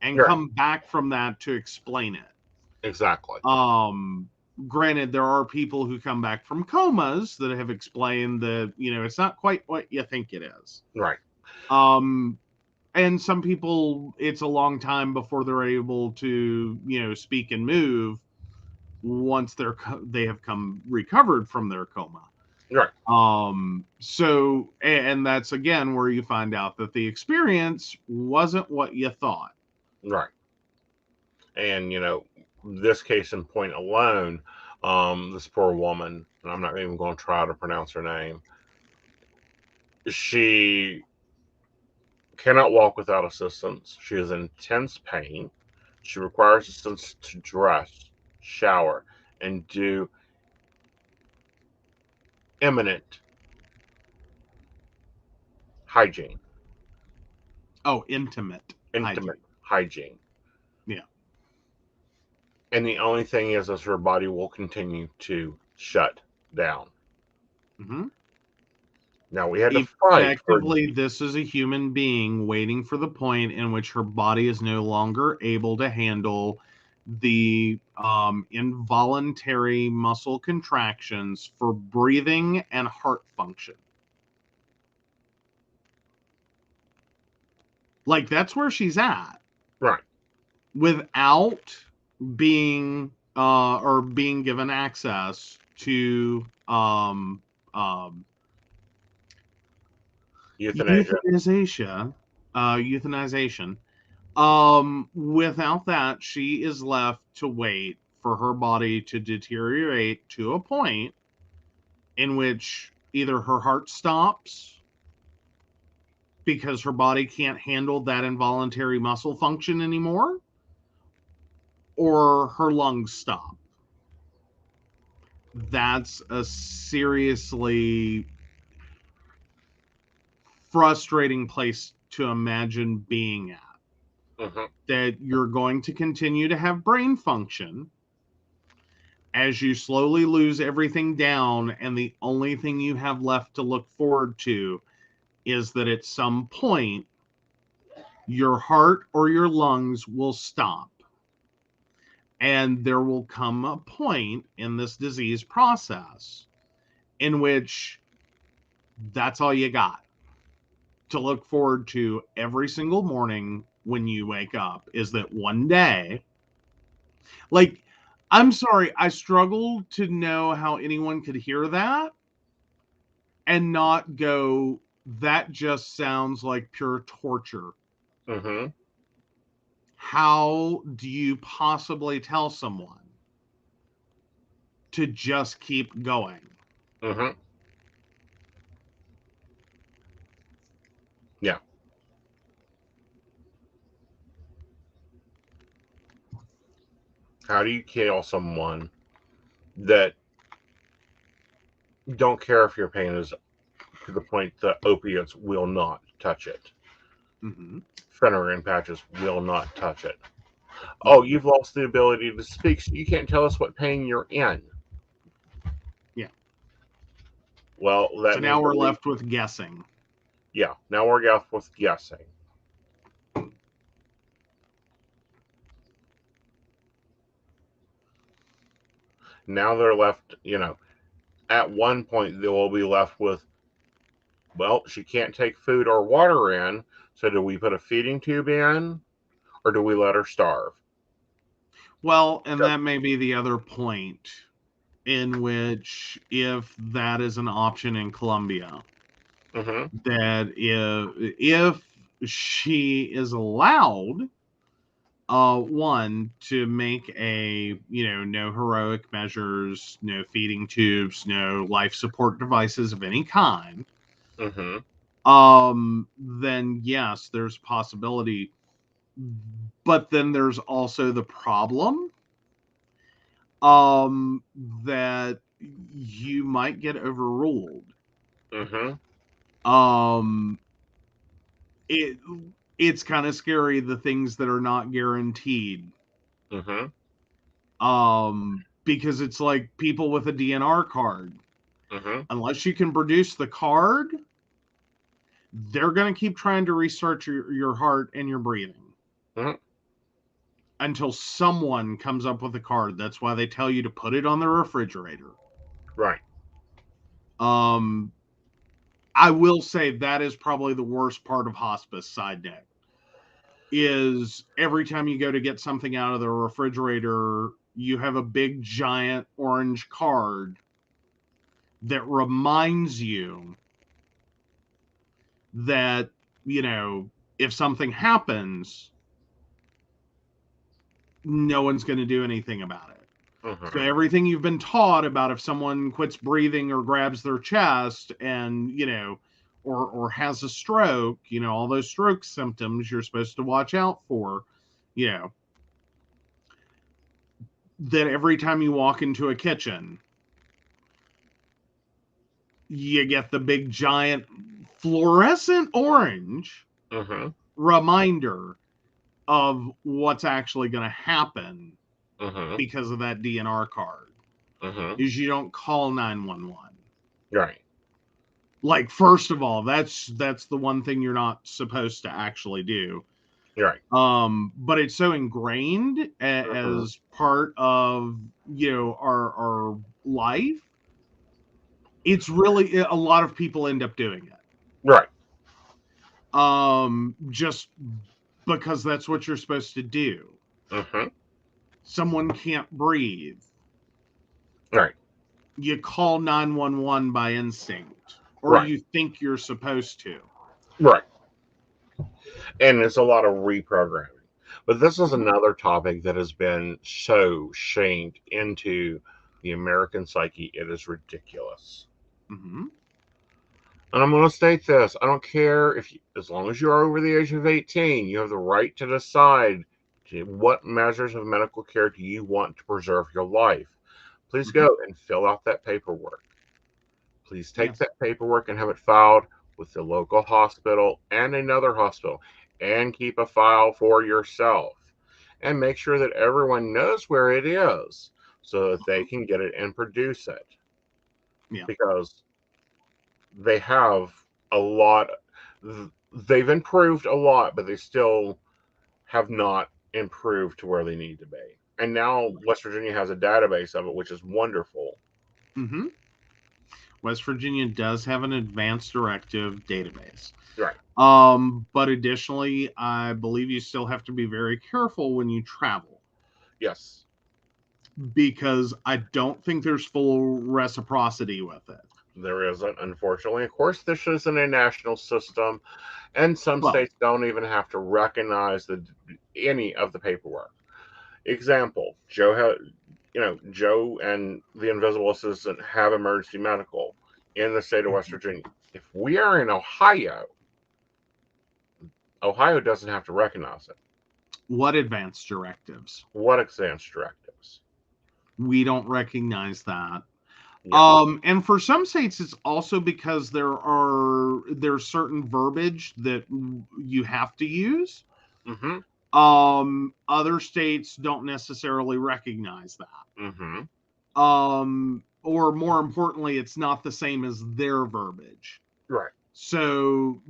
and Right. come back from that to explain it. Exactly. Granted, there are people who come back from comas that have explained that, it's not quite what you think it is. Right. And some people, it's a long time before they're able to, speak and move once they have recovered from their coma. Right. So, and that's again where you find out that the experience wasn't what you thought. Right. And, this case in point alone, this poor woman, and I'm not even going to try to pronounce her name, she cannot walk without assistance. She is in intense pain. She requires assistance to dress, shower, and do imminent hygiene. Oh, intimate hygiene. Yeah. And the only thing is her body will continue to shut down. Now, we had to fight. Effectively, this is a human being waiting for the point in which her body is no longer able to handle the involuntary muscle contractions for breathing and heart function. Like, that's where she's at. Right. Without being or being given access to Euthanasia. euthanization. Without that, she is left to wait for her body to deteriorate to a point in which either her heart stops because her body can't handle that involuntary muscle function anymore, or her lungs stop. That's a seriously frustrating place to imagine being at. That you're going to continue to have brain function as you slowly lose everything down, and the only thing you have left to look forward to is that at some point your heart or your lungs will stop, and there will come a point in this disease process in which that's all you got to look forward to every single morning when you wake up, is that one day, like, I'm sorry, I struggle to know how anyone could hear that and not go, that just sounds like pure torture. How do you possibly tell someone to just keep going? Yeah. How do you kill someone that don't care if your pain is to the point that opiates will not touch it? Phenergan patches will not touch it. Oh, you've lost the ability to speak, so you can't tell us what pain you're in. Yeah. Well, so now we're left with guessing. Yeah, now we're left with guessing. Now they're left, at one point they will be left with, well, she can't take food or water in, so do we put a feeding tube in, or do we let her starve? Well, and that may be the other point, in which, if that is an option in Colombia, that if she is allowed, one, to make a, no heroic measures, no feeding tubes, no life support devices of any kind, then yes, there's possibility. But then there's also the problem that you might get overruled. It's kind of scary, the things that are not guaranteed. Because it's like people with a DNR card. Unless you can produce the card, they're going to keep trying to restart your heart and your breathing. Until someone comes up with a card. That's why they tell you to put it on the refrigerator. Right. I will say that is probably the worst part of hospice, side note, is every time you go to get something out of the refrigerator, you have a big giant orange card that reminds you that, if something happens, no one's going to do anything about it. So everything you've been taught about, if someone quits breathing or grabs their chest and, or has a stroke, all those stroke symptoms you're supposed to watch out for, that every time you walk into a kitchen, you get the big giant fluorescent orange reminder of what's actually going to happen because of that DNR card. Is you don't call 911. Right. Like, first of all, that's the one thing you're not supposed to actually do. Right. But it's so ingrained as part of our life. It's really a lot of people end up doing it. Right. Just because that's what you're supposed to do. Mm-hmm. Someone can't breathe. Right. You call 911 by instinct, or Right. you think you're supposed to. Right. And it's a lot of reprogramming. But this is another topic that has been so shamed into the American psyche, it is ridiculous. Mm-hmm. And I'm going to state this. I don't care if, as long as you are over the age of 18, you have the right to decide what measures of medical care do you want to preserve your life. Please go and fill out that paperwork. Please take Yes. that paperwork and have it filed with the local hospital and another hospital, and keep a file for yourself. And make sure that everyone knows where it is so that they can get it and produce it. Yeah. Because they have a lot, they've improved a lot, but they still have not improved to where they need to be. And now West Virginia has a database of it, which is wonderful. Mm-hmm. West Virginia does have an advanced directive database. Right. But additionally, I believe you still have to be very careful when you travel. Yes. Because I don't think there's full reciprocity with it. There isn't, unfortunately. Of course, this isn't a national system, and some states don't even have to recognize any of the paperwork. Example: Joe and the Invisible Assistant have emergency medical in the state of West Virginia. If we are in Ohio, Ohio doesn't have to recognize it. What advanced directives? What advanced directives? We don't recognize that. Yeah. And for some states, it's also because there's certain verbiage that you have to use. Mm-hmm. Other states don't necessarily recognize that. Mm-hmm. Or more importantly, it's not the same as their verbiage. Right. So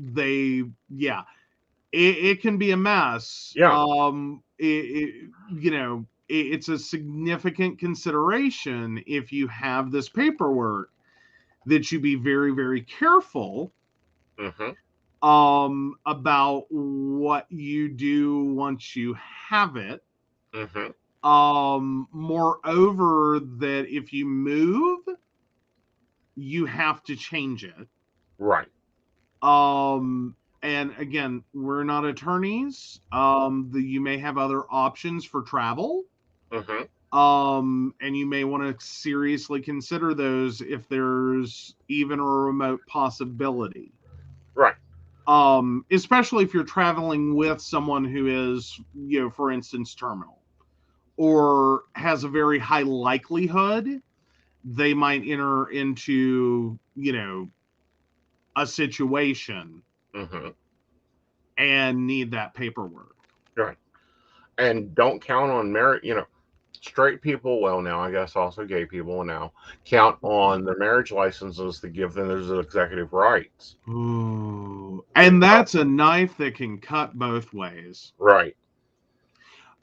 it can be a mess. Yeah. It's a significant consideration if you have this paperwork that you be very, very careful Mm-hmm. about what you do once you have it. Mm-hmm. Moreover, that if you move, you have to change it. Right. And again, we're not attorneys. You may have other options for travel. Mm-hmm. And you may want to seriously consider those if there's even a remote possibility. Right. Especially if you're traveling with someone who is, for instance, terminal or has a very high likelihood they might enter into, a situation Mm-hmm. and need that paperwork. Right. And don't count on merit. Straight people, well, now I guess also gay people now, count on their marriage licenses to give them those executive rights. Ooh. And that's a knife that can cut both ways. Right.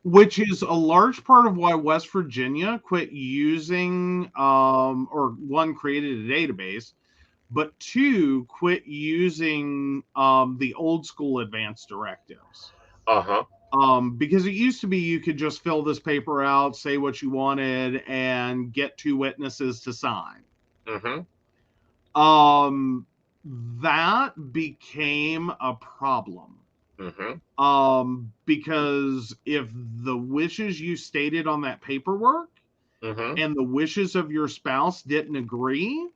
Which is a large part of why West Virginia quit using, or one, created a database, but two, quit using the old school advanced directives. Uh-huh. Because it used to be you could just fill this paper out, say what you wanted, and get two witnesses to sign. Mm-hmm. That became a problem. Mm-hmm. Because if the wishes you stated on that paperwork Mm-hmm. and the wishes of your spouse didn't agree,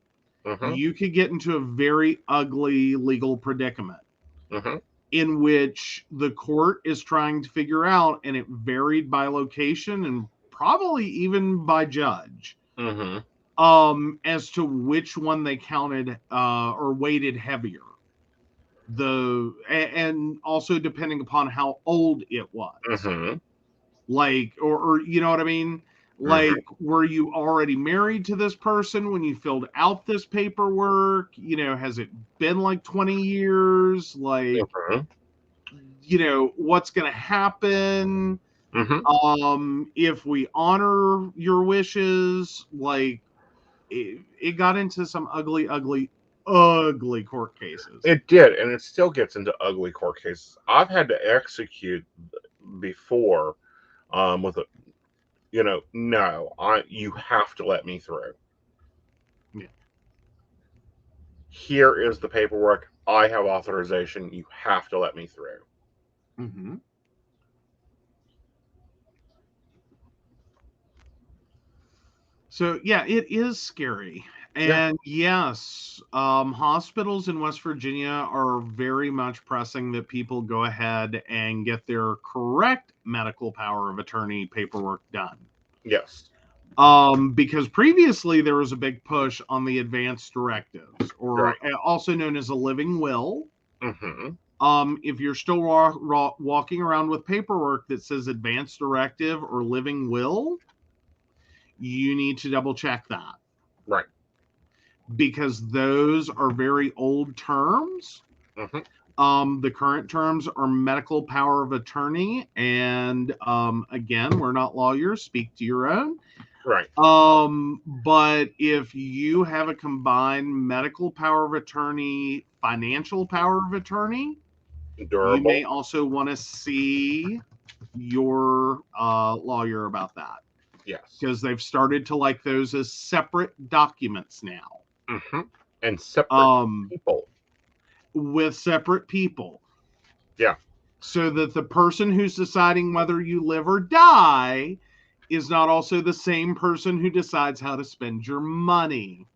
Mm-hmm. you could get into a very ugly legal predicament. Mm-hmm. In which the court is trying to figure out, and it varied by location and probably even by judge, Mm-hmm. As to which one they counted or weighted heavier. And also depending upon how old it was. Mm-hmm. Like, or you know what I mean? Like, were you already married to this person when you filled out this paperwork? Has it been like 20 years? Like, Mm-hmm. what's going to happen. If we honor your wishes, like it got into some ugly court cases. It did, and it still gets into ugly court cases. I've had to execute before with a, no, you have to let me through. Yeah. Here is the paperwork. I have authorization. You have to let me through. Mm-hmm. So, yeah, it is scary. And yes, hospitals in West Virginia are very much pressing that people go ahead and get their correct medical power of attorney paperwork done. Yes. Because previously there was a big push on the advanced directives, or also known as a living will. If you're still walking around with paperwork that says advanced directive or living will, you need to double check that. Right. Because those are very old terms. The current terms are medical power of attorney. And again, we're not lawyers. Speak to your own. Right. But if you have a combined medical power of attorney, financial power of attorney, Durable. You may also want to see your lawyer about that. Yes. Because they've started to like those as separate documents now. And separate people. With separate people. Yeah. So that the person who's deciding whether you live or die is not also the same person who decides how to spend your money.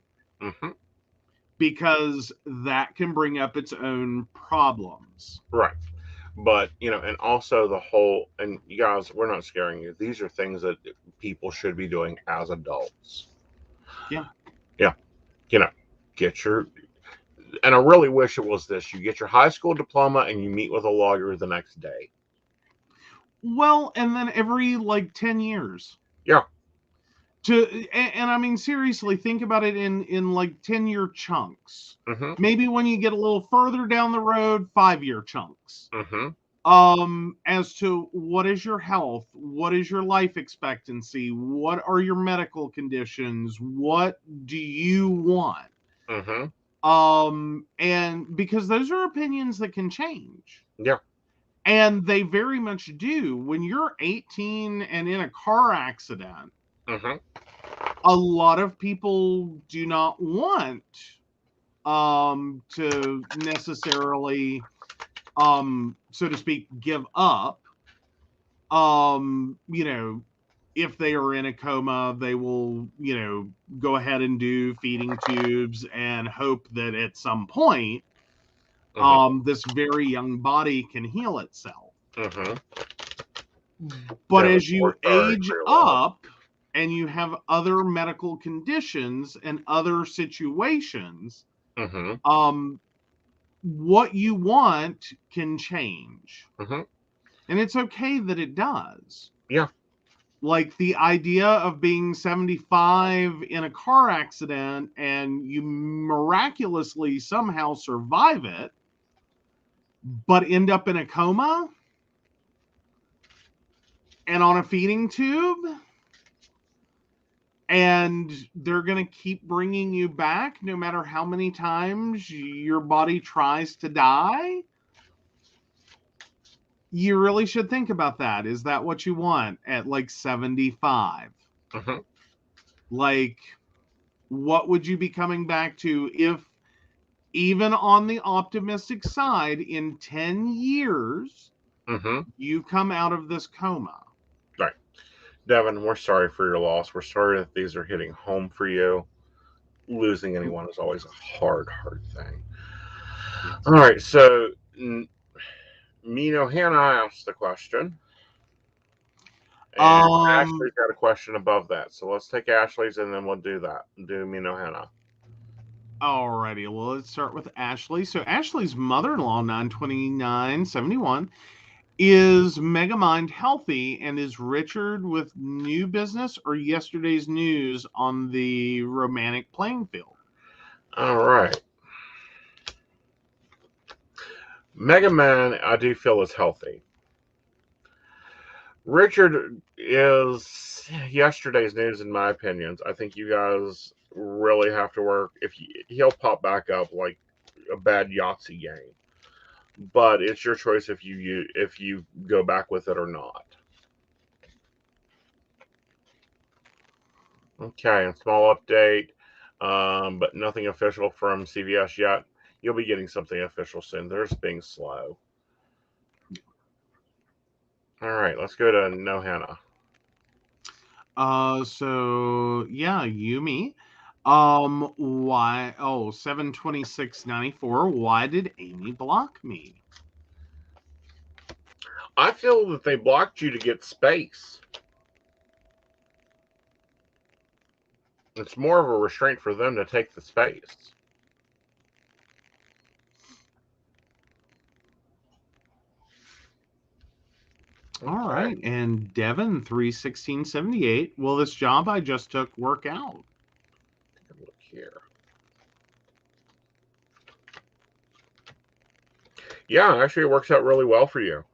Because that can bring up its own problems. Right. But, and also the whole, and you guys, we're not scaring you. These are things that people should be doing as adults. Yeah. Yeah. Get your, and I really wish it was this. You get your high school diploma and you meet with a lawyer the next day. Well, and then every 10 years. Yeah. And I mean, seriously, think about it in 10-year chunks. Maybe when you get a little further down the road, 5-year chunks. As to what is your health, what is your life expectancy, what are your medical conditions, what do you want? And because those are opinions that can change. Yeah. And they very much do. When you're 18 and in a car accident, a lot of people do not want to necessarily, so to speak, give up. If they are in a coma, they will, go ahead and do feeding tubes and hope that at some point, this very young body can heal itself. But as you age up and you have other medical conditions and other situations, what you want can change. And it's okay that it does. Yeah. Like the idea of being 75 in a car accident and you miraculously somehow survive it, but end up in a coma and on a feeding tube, and they're going to keep bringing you back no matter how many times your body tries to die. You really should think about that. Is that what you want at 75? What would you be coming back to if, even on the optimistic side, in 10 years, you come out of this coma? Right. Devin, we're sorry for your loss. We're sorry that these are hitting home for you. Losing anyone is always a hard thing. All right, so Mino Hannah asked the question. And Ashley's got a question above that. So let's take Ashley's and then we'll do that. Do Mino Hannah. Alrighty, well, let's start with Ashley. So Ashley's mother-in-law, 92971, is Megamind healthy, and is Richard with new business or yesterday's news on the romantic playing field? All right. Mega Man, I do feel is healthy. Richard is yesterday's news, in my opinions. I think you guys really have to work. He'll pop back up like a bad Yahtzee game, but it's your choice if you go back with it or not. Okay, and small update, but nothing official from CVS yet. You'll be getting something official soon. They're just being slow. All right, let's go to No Hannah. So yeah, Yumi. Why? Oh, 72694. Why did Amy block me? I feel that they blocked you to get space. It's more of a restraint for them to take the space. All right, and Devin 31678. Will this job I just took work out? Take a look here. Yeah, actually, it works out really well for you.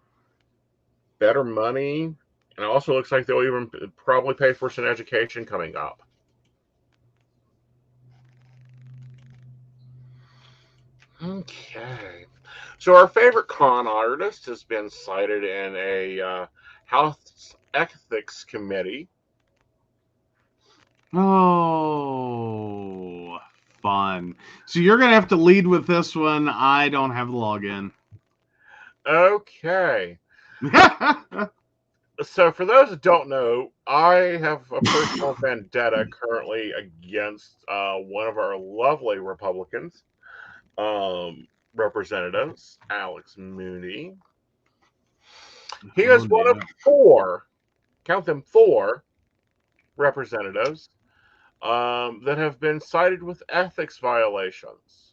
Better money, and it also looks like they'll even probably pay for some education coming up. Okay. So our favorite con artist has been cited in a House Ethics Committee. Oh, fun. So you're going to have to lead with this one. I don't have the login. Okay. So for those that don't know, I have a personal vendetta currently against one of our lovely Republicans representatives, Alex Mooney. He is one of four, count them, four representatives that have been cited with ethics violations.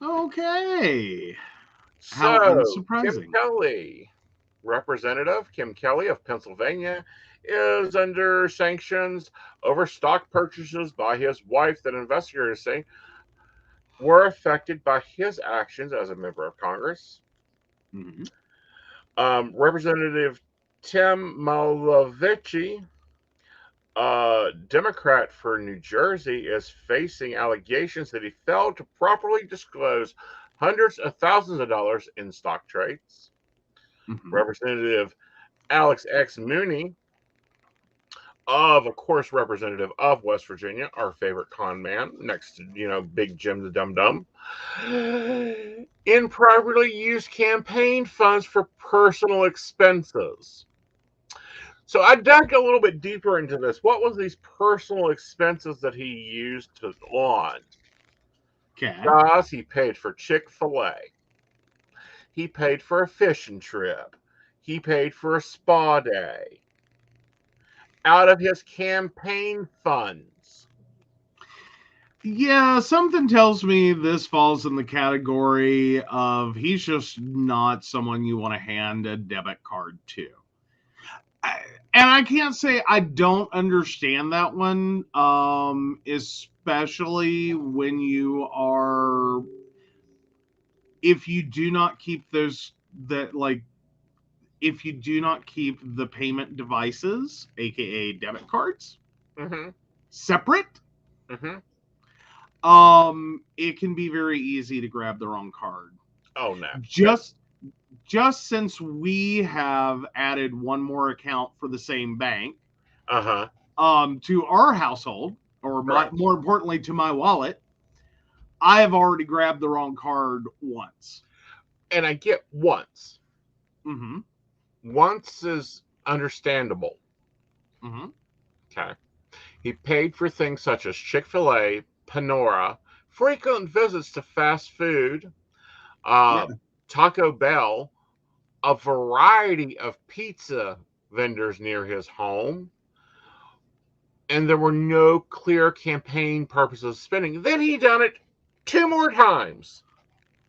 Okay. So, How unsurprising. Kim Kelly, Representative Kim Kelly of Pennsylvania, is under sanctions over stock purchases by his wife that investigators say were affected by his actions as a member of Congress. Mm-hmm. Representative Tim Malavici, Democrat for New Jersey, is facing allegations that he failed to properly disclose hundreds of thousands of dollars in stock trades. Mm-hmm. Representative Alex X. Mooney, of course, representative of West Virginia, our favorite con man, next to, Big Jim the Dum Dum, improperly used campaign funds for personal expenses. So I dug a little bit deeper into this. What was these personal expenses that he used on? Okay. Guys, he paid for Chick-fil-A. He paid for a fishing trip. He paid for a spa day out of his campaign funds. Yeah, something tells me this falls in the category of he's just not someone you want to hand a debit card to. And I can't say I don't understand that one, especially when if you do not keep if you do not keep the payment devices, aka debit cards, separate, it can be very easy to grab the wrong card. Oh no! Just since we have added one more account for the same bank, to our household, or more importantly, to my wallet, I have already grabbed the wrong card once. And I get once. Mm-hmm. Once is understandable. Mm-hmm. Okay. He paid for things such as Chick-fil-A, Panora, frequent visits to fast food, Taco Bell, a variety of pizza vendors near his home, and there were no clear campaign purposes of spending. Then he done it 2 more times.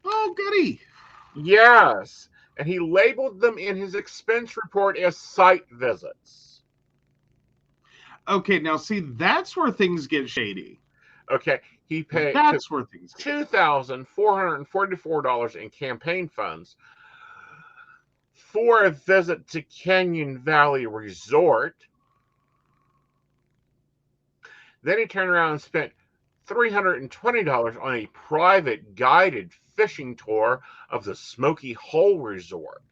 Oh, goody. Yes. And he labeled them in his expense report as site visits. Okay, now see, that's where things get shady. Okay, he took That's where things go. $2,444 in campaign funds for a visit to Canyon Valley Resort. Then he turned around and spent $320 on a private guided fishing tour of the Smoky Hole Resort.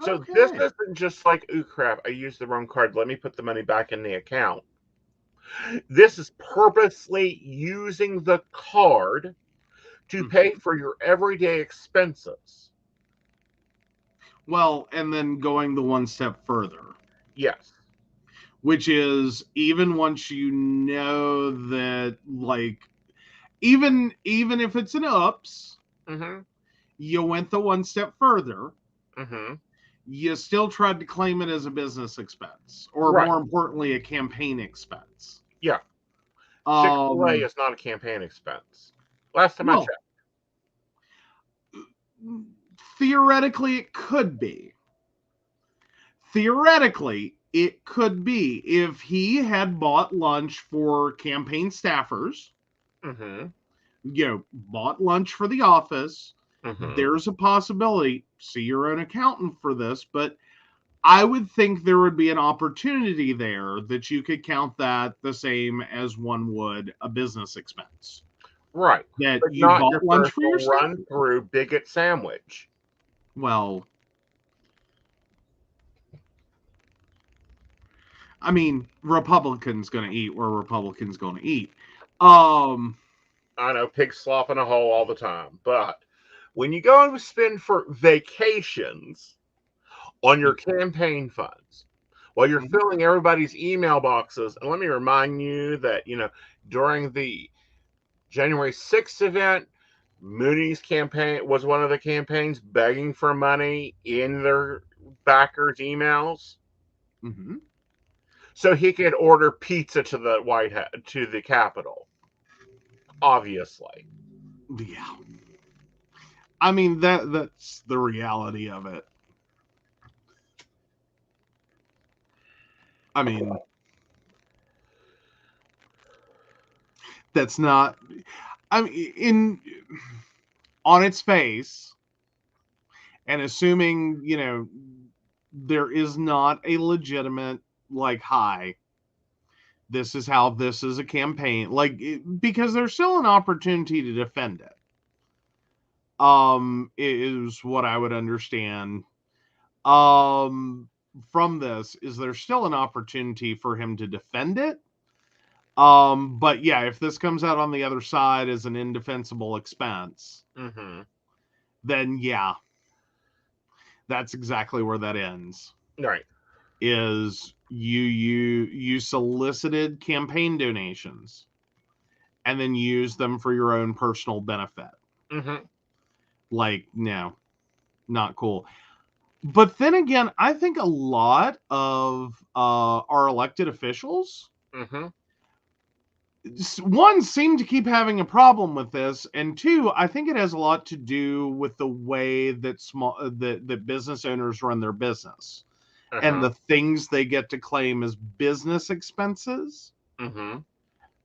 So this Okay. isn't just like, ooh, crap, I used the wrong card. Let me put the money back in the account. This is purposely using the card to pay for your everyday expenses. Well, and then going the one step further, Yes. which is even once you know that, like, even if it's an ups, Mm-hmm. you went the one step further. Mm-hmm. You still tried to claim it as a business expense, or Right. more importantly, a campaign expense. Yeah. Chick-fil-A is not a campaign expense. Last time I Well, checked. theoretically, it could be. Theoretically, it could be if he had bought lunch for campaign staffers, Mm-hmm. Bought lunch for the office. Mm-hmm. There's a possibility. See your own accountant for this, but I would think there would be an opportunity there that you could count that the same as one would a business expense. Right. That But you not your bought lunch for your personal staff. run-through bigot sandwich. Well, I mean, Republicans going to eat where Republicans going to eat. I know, pigs slop in a hole all the time. But when you go and spend for vacations on your campaign funds, while you're filling everybody's email boxes, and let me remind you that, during the January 6th event, Mooney's campaign was one of the campaigns begging for money in their backers' emails. Mm-hmm. So he could order pizza to the White House, to the Capitol. Obviously. Yeah. I mean, that's the reality of it. I mean, that's not. I mean, on its face, and assuming there is not a legitimate, like, hi, this is how this is a campaign, like, because there's still an opportunity to defend it. Is what I would understand. From this, is there still an opportunity for him to defend it? But yeah, if this comes out on the other side as an indefensible expense, then yeah, that's exactly where that ends. Right. Is you solicited campaign donations and then use them for your own personal benefit. Like, no, not cool. But then again, I think a lot of our elected officials, one, seem to keep having a problem with this, and two, I think it has a lot to do with the way that that business owners run their business and the things they get to claim as business expenses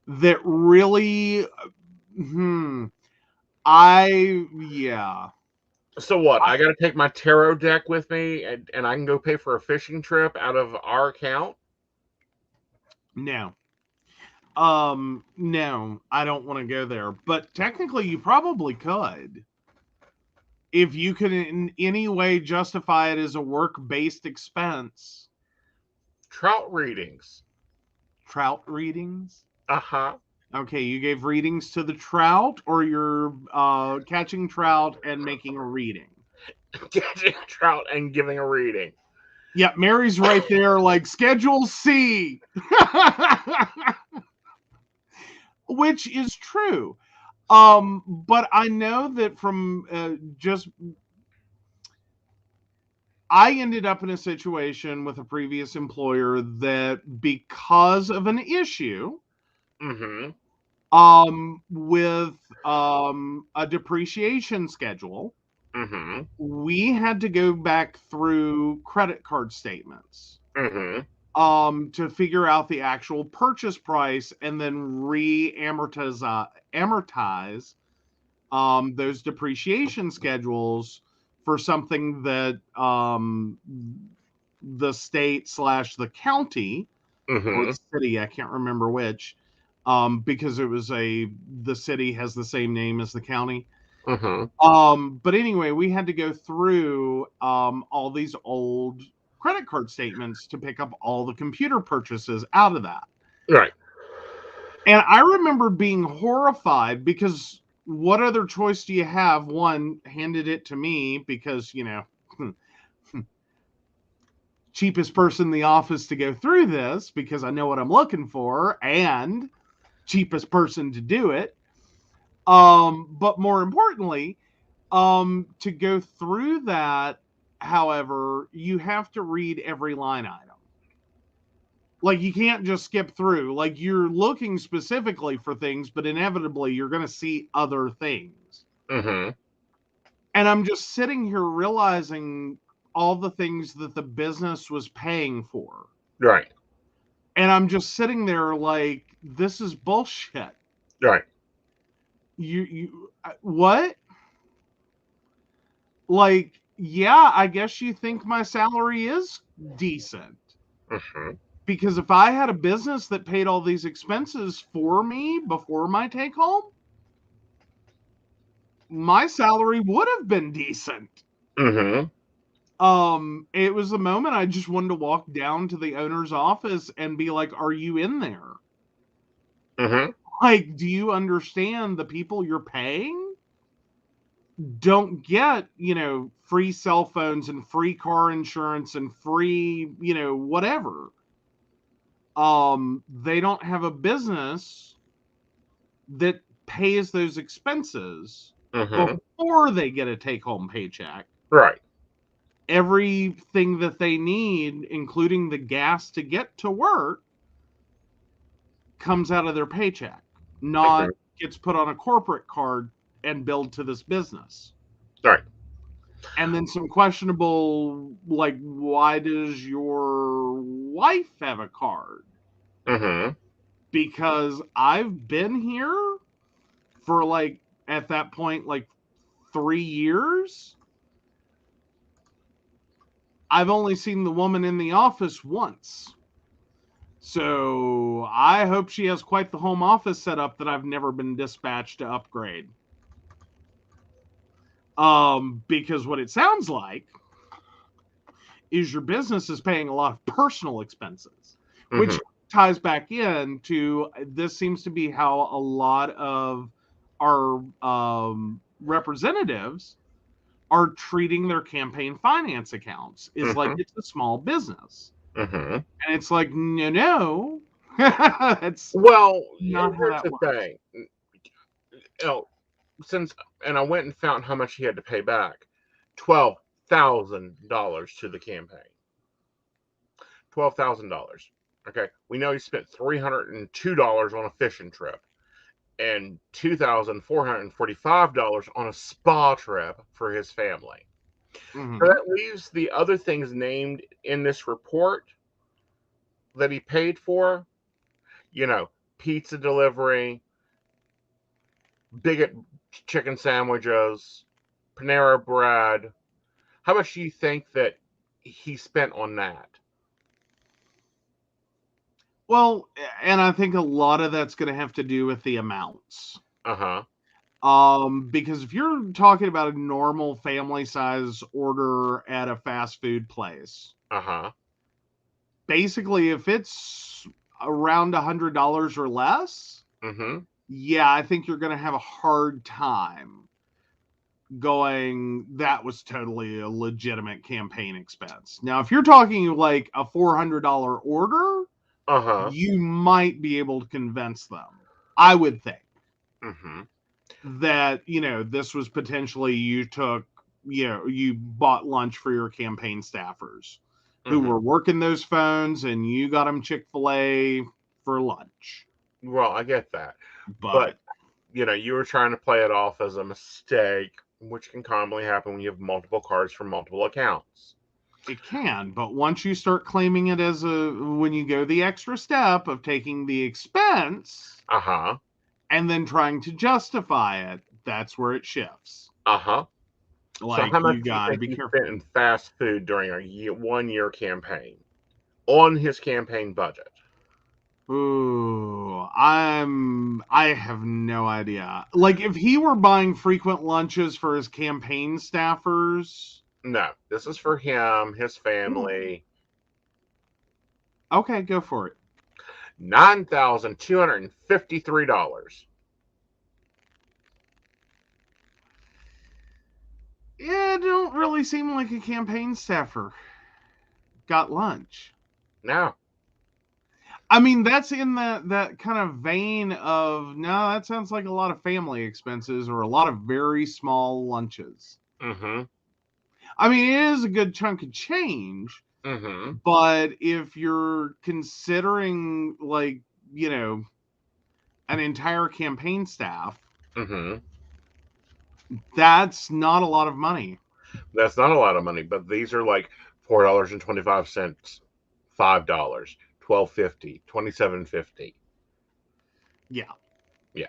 that really, yeah. So what? I got to take my tarot deck with me, and I can go pay for a fishing trip out of our account? No. No, I don't want to go there. But technically, you probably could. If you could in any way justify it as a work-based expense. Trout readings. Trout readings? Uh-huh. Okay, you gave readings to the trout, or you're catching trout and making a reading? Catching a trout and giving a reading. Yeah, Mary's right there, like, Schedule C. Which is true. But I know that from I ended up in a situation with a previous employer that, because of an issue with a depreciation schedule, we had to go back through credit card statements to figure out the actual purchase price and then amortize those depreciation schedules for something that the state / the county or the city, I can't remember which, because the city has the same name as the county. But anyway, we had to go through all these old credit card statements to pick up all the computer purchases out of that. Right. And I remember being horrified because what other choice do you have? One, handed it to me because, cheapest person in the office to go through this because I know what I'm looking for, and cheapest person to do it. But more importantly, to go through that, however, you have to read every line item. Like, you can't just skip through. Like, you're looking specifically for things, but inevitably you're going to see other things. And I'm just sitting here realizing all the things that the business was paying for. Right. And I'm just sitting there like, this is bullshit. Right. You what? Like, yeah, I guess you think my salary is decent. Because if I had a business that paid all these expenses for me before my take home, my salary would have been decent. It was the moment I just wanted to walk down to the owner's office and be like, are you in there? Like, do you understand the people you're paying don't get, free cell phones and free car insurance and free, whatever. They don't have a business that pays those expenses before they get a take-home paycheck. Right. Everything that they need, including the gas to get to work, comes out of their paycheck, not gets put on a corporate card and billed to this business. Right. And then some questionable, like, why does your wife have a card? Because I've been here for, like, at that point, like 3 years. I've only seen the woman in the office once. So I hope she has quite the home office set up that I've never been dispatched to upgrade. Because what it sounds like is your business is paying a lot of personal expenses, which ties back in to, this seems to be how a lot of our representatives are treating their campaign finance accounts. Is like, it's a small business. And it's like, no. It's not how that works. Thing. And I went and found how much he had to pay back. $12,000 to the campaign. $12,000. Okay. We know he spent $302 on a fishing trip and $2,445 on a spa trip for his family. So that leaves the other things named in this report that he paid for, pizza delivery, Bigot chicken sandwiches, Panera bread. How much do you think that he spent on that? Well, and I think a lot of that's going to have to do with the amounts. Because if you're talking about a normal family size order at a fast food place, basically, if it's around $100 or less, yeah, I think you're going to have a hard time going, that was totally a legitimate campaign expense. Now, if you're talking like a $400 order, you might be able to convince them, I would think, that, this was potentially, you bought lunch for your campaign staffers who were working those phones, and you got them Chick-fil-A for lunch. Well, I get that. But you were trying to play it off as a mistake, which can commonly happen when you have multiple cards from multiple accounts. It can, but once you start claiming it as when you go the extra step of taking the expense and then trying to justify it, that's where it shifts. So how much You do you gotta think be he careful. spent in fast food during a 1 year campaign on his campaign budget? Ooh, I have no idea. Like, if he were buying frequent lunches for his campaign staffers. No, this is for him, his family. Okay, go for it. $9,253. Yeah, it don't really seem like a campaign staffer got lunch. No. I mean, that's in that kind of vein of, no, that sounds like a lot of family expenses or a lot of very small lunches. I mean, it is a good chunk of change, but if you're considering, like, you know, an entire campaign staff, that's not a lot of money. That's not a lot of money, but these are like $4.25, $5, $12.50, $27.50. Yeah. Yeah.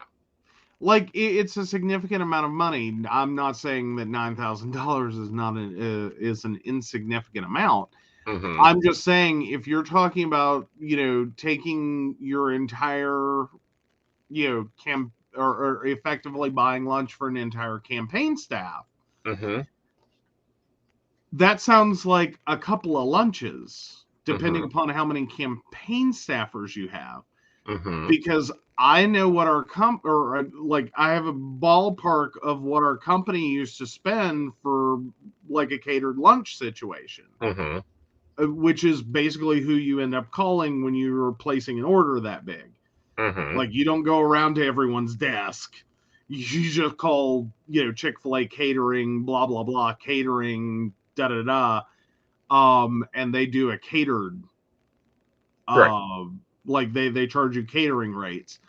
Like, it's a significant amount of money. I'm not saying that $9,000 is not is an insignificant amount. I'm just saying, if you're talking about, taking your entire, or effectively buying lunch for an entire campaign staff, that sounds like a couple of lunches, depending upon how many campaign staffers you have. Because I know what our I have a ballpark of what our company used to spend for like a catered lunch situation, which is basically who you end up calling when you're placing an order that big. Like, you don't go around to everyone's desk. You just call, Chick-fil-A catering, blah, blah, blah, catering, da-da-da. And they do a catered, like they charge you catering rates.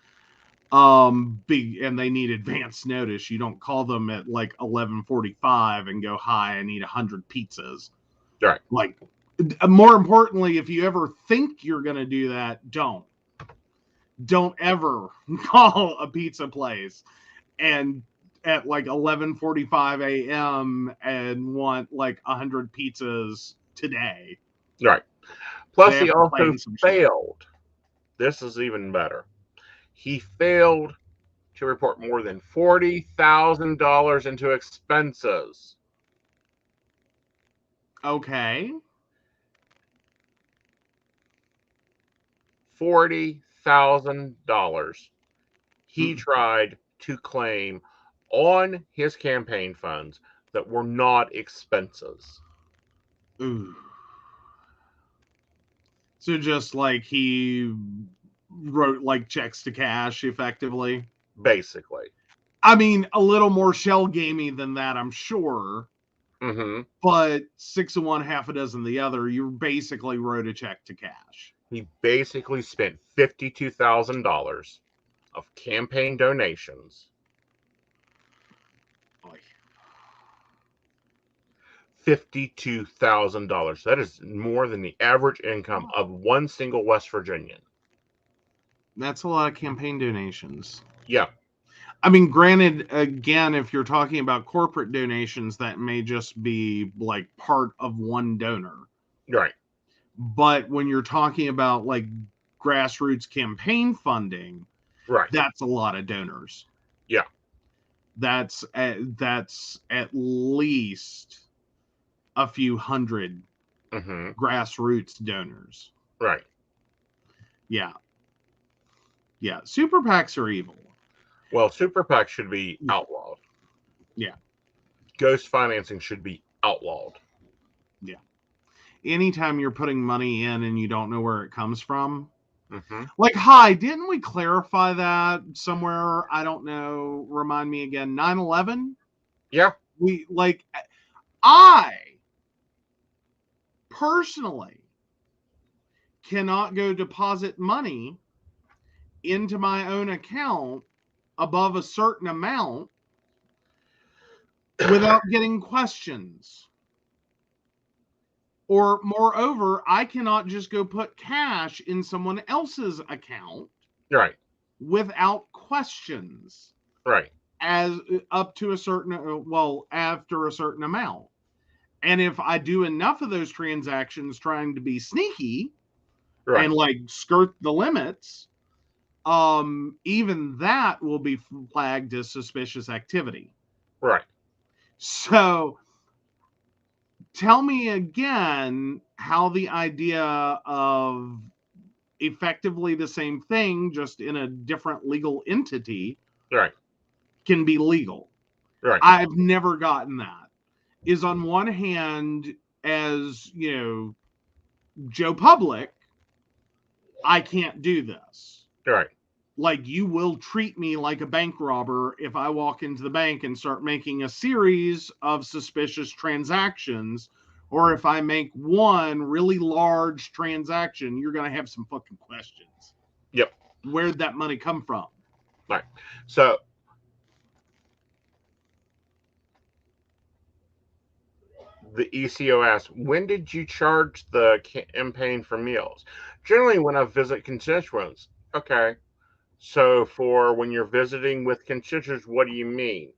And they need advance notice. You don't call them at like 11:45 and go, "Hi, I need 100 pizzas." Right. Like, more importantly, if you ever think you're going to do that, don't ever call a pizza place and at like 11:45 a.m. and want like 100 pizzas today. Right. Plus, he also failed. This is even better. He failed to report more than $40,000 into expenses. Okay. $40,000 he tried to claim on his campaign funds that were not expenses. Ooh. So just like he wrote like checks to cash effectively. Basically. I mean, a little more shell gamey than that, I'm sure. But 6 of one, half a dozen the other. You basically wrote a check to cash. He basically spent $52,000 of campaign donations. $52,000. That is more than the average income of one single West Virginian. That's a lot of campaign donations. Yeah. I mean, granted, again, if you're talking about corporate donations, that may just be like part of one donor. Right. But when you're talking about like grassroots campaign funding, right, that's a lot of donors. Yeah. That's at least a few hundred grassroots donors. Right. Yeah. Yeah. Super PACs are evil. Well, super PACs should be outlawed. Yeah. Ghost financing should be outlawed. Yeah. Anytime you're putting money in and you don't know where it comes from. Like, hi, didn't we clarify that somewhere? I don't know. Remind me again. 9/11? Yeah. I personally cannot go deposit money into my own account above a certain amount without getting questions. Or moreover, I cannot just go put cash in someone else's account Right. without questions Right. as up to a certain, well, after a certain amount. And if I do enough of those transactions trying to be sneaky Right. and like skirt the limits, even that will be flagged as suspicious activity. Right. So tell me again how the idea of effectively the same thing, just in a different legal entity, Right. can be legal. Right. I've never gotten that. Is on one hand, as you know, Joe Public, I can't do this. Right. Like, you will treat me like a bank robber if I walk into the bank and start making a series of suspicious transactions, or if I make one really large transaction, you're going to have some fucking questions. Yep. Where'd that money come from? Right. So the ECO asks, when did you charge the campaign for meals? Generally, when I visit constituents. Okay. So for when you're visiting with constituents, what do you mean?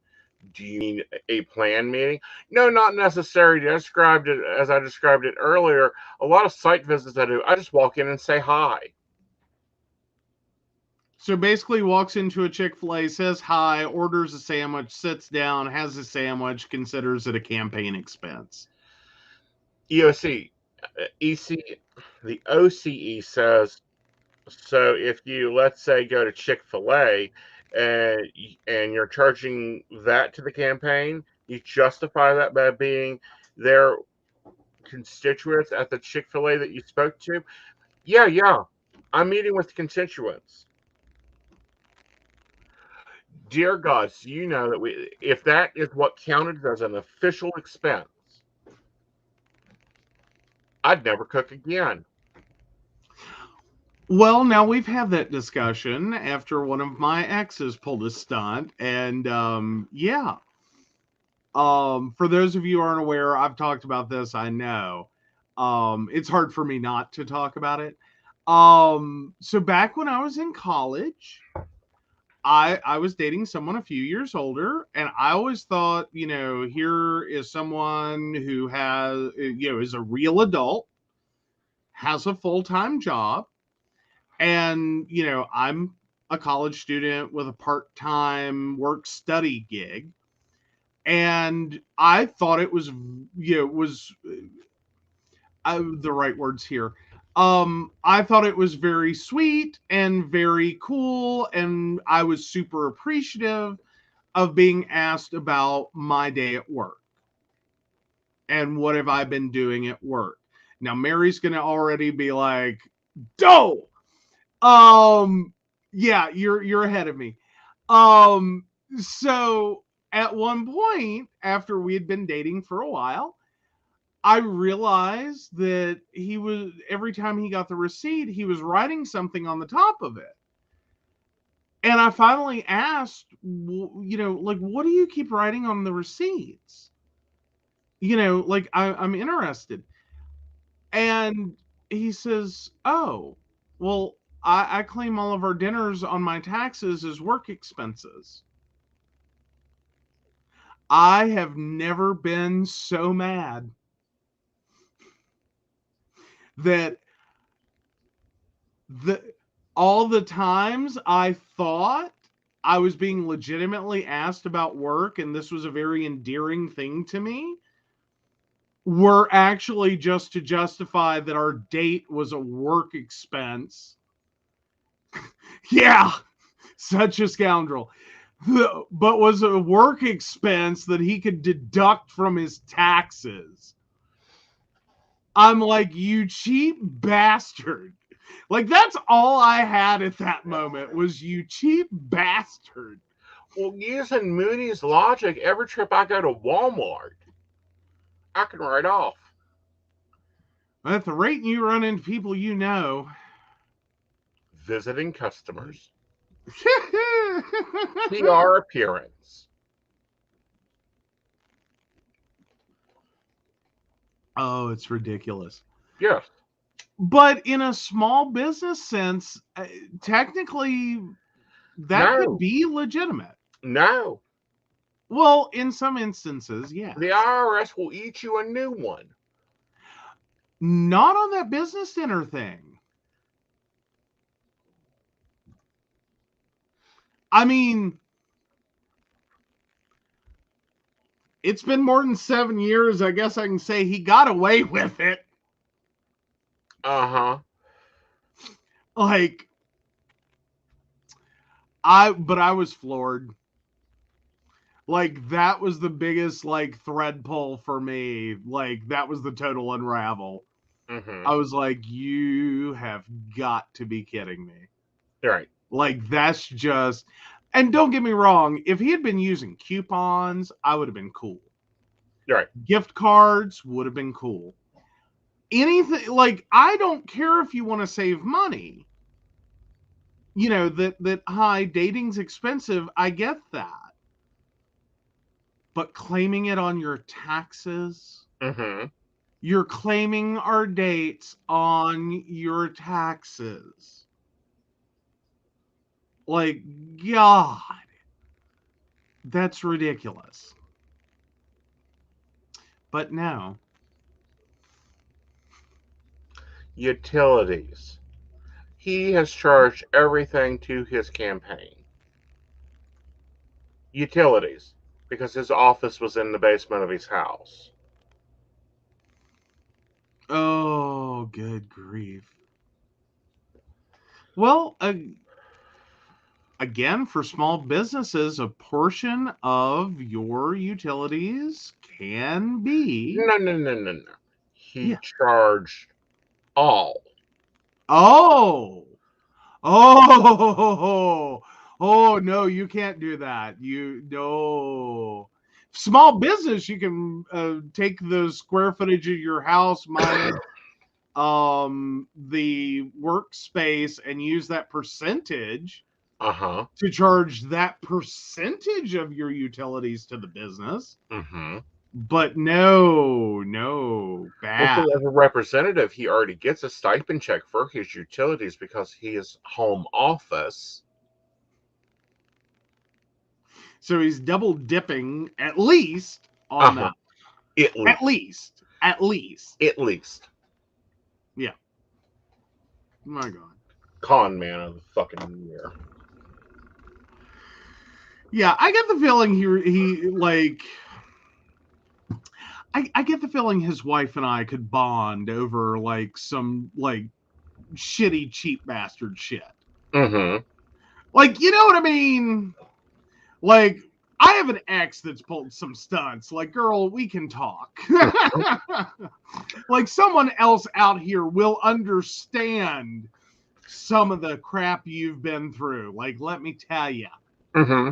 Do you mean a plan meeting? No, not necessarily. I described it as I described it earlier. A lot of site visits I do, I just walk in and say hi. So basically walks into a Chick-fil-A, says hi, orders a sandwich, sits down, has a sandwich, considers it a campaign expense. EOC, EC, the OCE says, so if you, let's say, go to Chick-fil-A and you're charging that to the campaign, you justify that by being their constituents at the Chick-fil-A that you spoke to. Yeah, I'm meeting with constituents. Dear God, so you know that if that is what counted as an official expense, I'd never cook again. Well, now we've had that discussion after one of my exes pulled a stunt, and yeah. For those of you who aren't aware, I've talked about this, I know. It's hard for me not to talk about it. So back when I was in college, I was dating someone a few years older, and I always thought, here is someone who has, is a real adult, has a full-time job, and, I'm a college student with a part-time work-study gig. And I thought it was, the right words here. I thought it was very sweet and very cool, and I was super appreciative of being asked about my day at work and what have I been doing at work. Now Mary's gonna already be like, "Doe, yeah, you're ahead of me." So at one point, after we had been dating for a while, I realized that he was, every time he got the receipt, he was writing something on the top of it. And I finally asked, like, what do you keep writing on the receipts? Like, I'm interested. And he says, oh, well, I claim all of our dinners on my taxes as work expenses. I have never been so mad that all the times I thought I was being legitimately asked about work and this was a very endearing thing to me were actually just to justify that our date was a work expense. Yeah, such a scoundrel. But was a work expense that he could deduct from his taxes. I'm like, you cheap bastard. Like, that's all I had at that moment was, you cheap bastard. Well, using Mooney's logic, every trip I go to Walmart, I can write off. At the rate you run into people you know. Visiting customers. PR appearance. Oh, it's ridiculous. Yes. But in a small business sense, technically, that could No. be legitimate. No. Well, in some instances, yes. The IRS will eat you a new one. Not on that business dinner thing. I mean, it's been more than 7 years. I guess I can say he got away with it. Uh-huh. Like, I was floored. Like, that was the biggest, like, thread pull for me. Like, that was the total unravel. Mm-hmm. I was like, you have got to be kidding me. Right. Like, that's just, and don't get me wrong, if he had been using coupons, I would have been cool. Right. Gift cards would have been cool. Anything, like, I don't care if you want to save money. You know, that hi, dating's expensive. I get that. But claiming it on your taxes, Mm-hmm. you're claiming our dates on your taxes. Like, God, that's ridiculous. But no. Utilities. He has charged everything to his campaign. Utilities. Because his office was in the basement of his house. Oh, good grief. Well, again, for small businesses, a portion of your utilities can be. No. He Yeah. charged all. Oh. Oh. Oh, no, you can't do that. No. Small business, you can take the square footage of your house minus the workspace and use that percentage Uh-huh. to charge that percentage of your utilities to the business. Mm-hmm. But no, Well, bad. so as a representative, he already gets a stipend check for his utilities because his home office. So he's double dipping at least on Uh-huh. that. At least. At least. At least. Yeah. My God. Con man of the fucking year. Yeah, I get the feeling he like I get the feeling his wife and I could bond over like some like shitty cheap bastard shit. Mm-hmm. Like, you know what I mean? Like, I have an ex that's pulled some stunts. Like, girl, we can talk. Like, someone else out here will understand some of the crap you've been through. Like, let me tell you. Mm-hmm.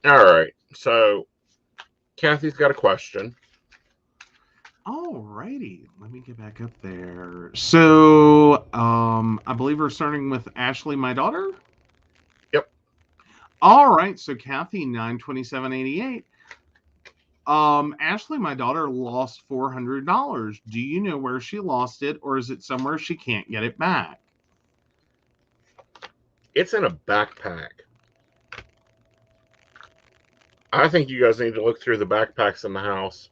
All right. So, Kathy's got a question. Alrighty, let me get back up there. So, I believe we're starting with Ashley, my daughter. Yep. All right, so Kathy, 92788. Ashley, my daughter, lost $400. Do you know where she lost it, or is it somewhere she can't get it back? It's in a backpack. I think you guys need to look through the backpacks in the house.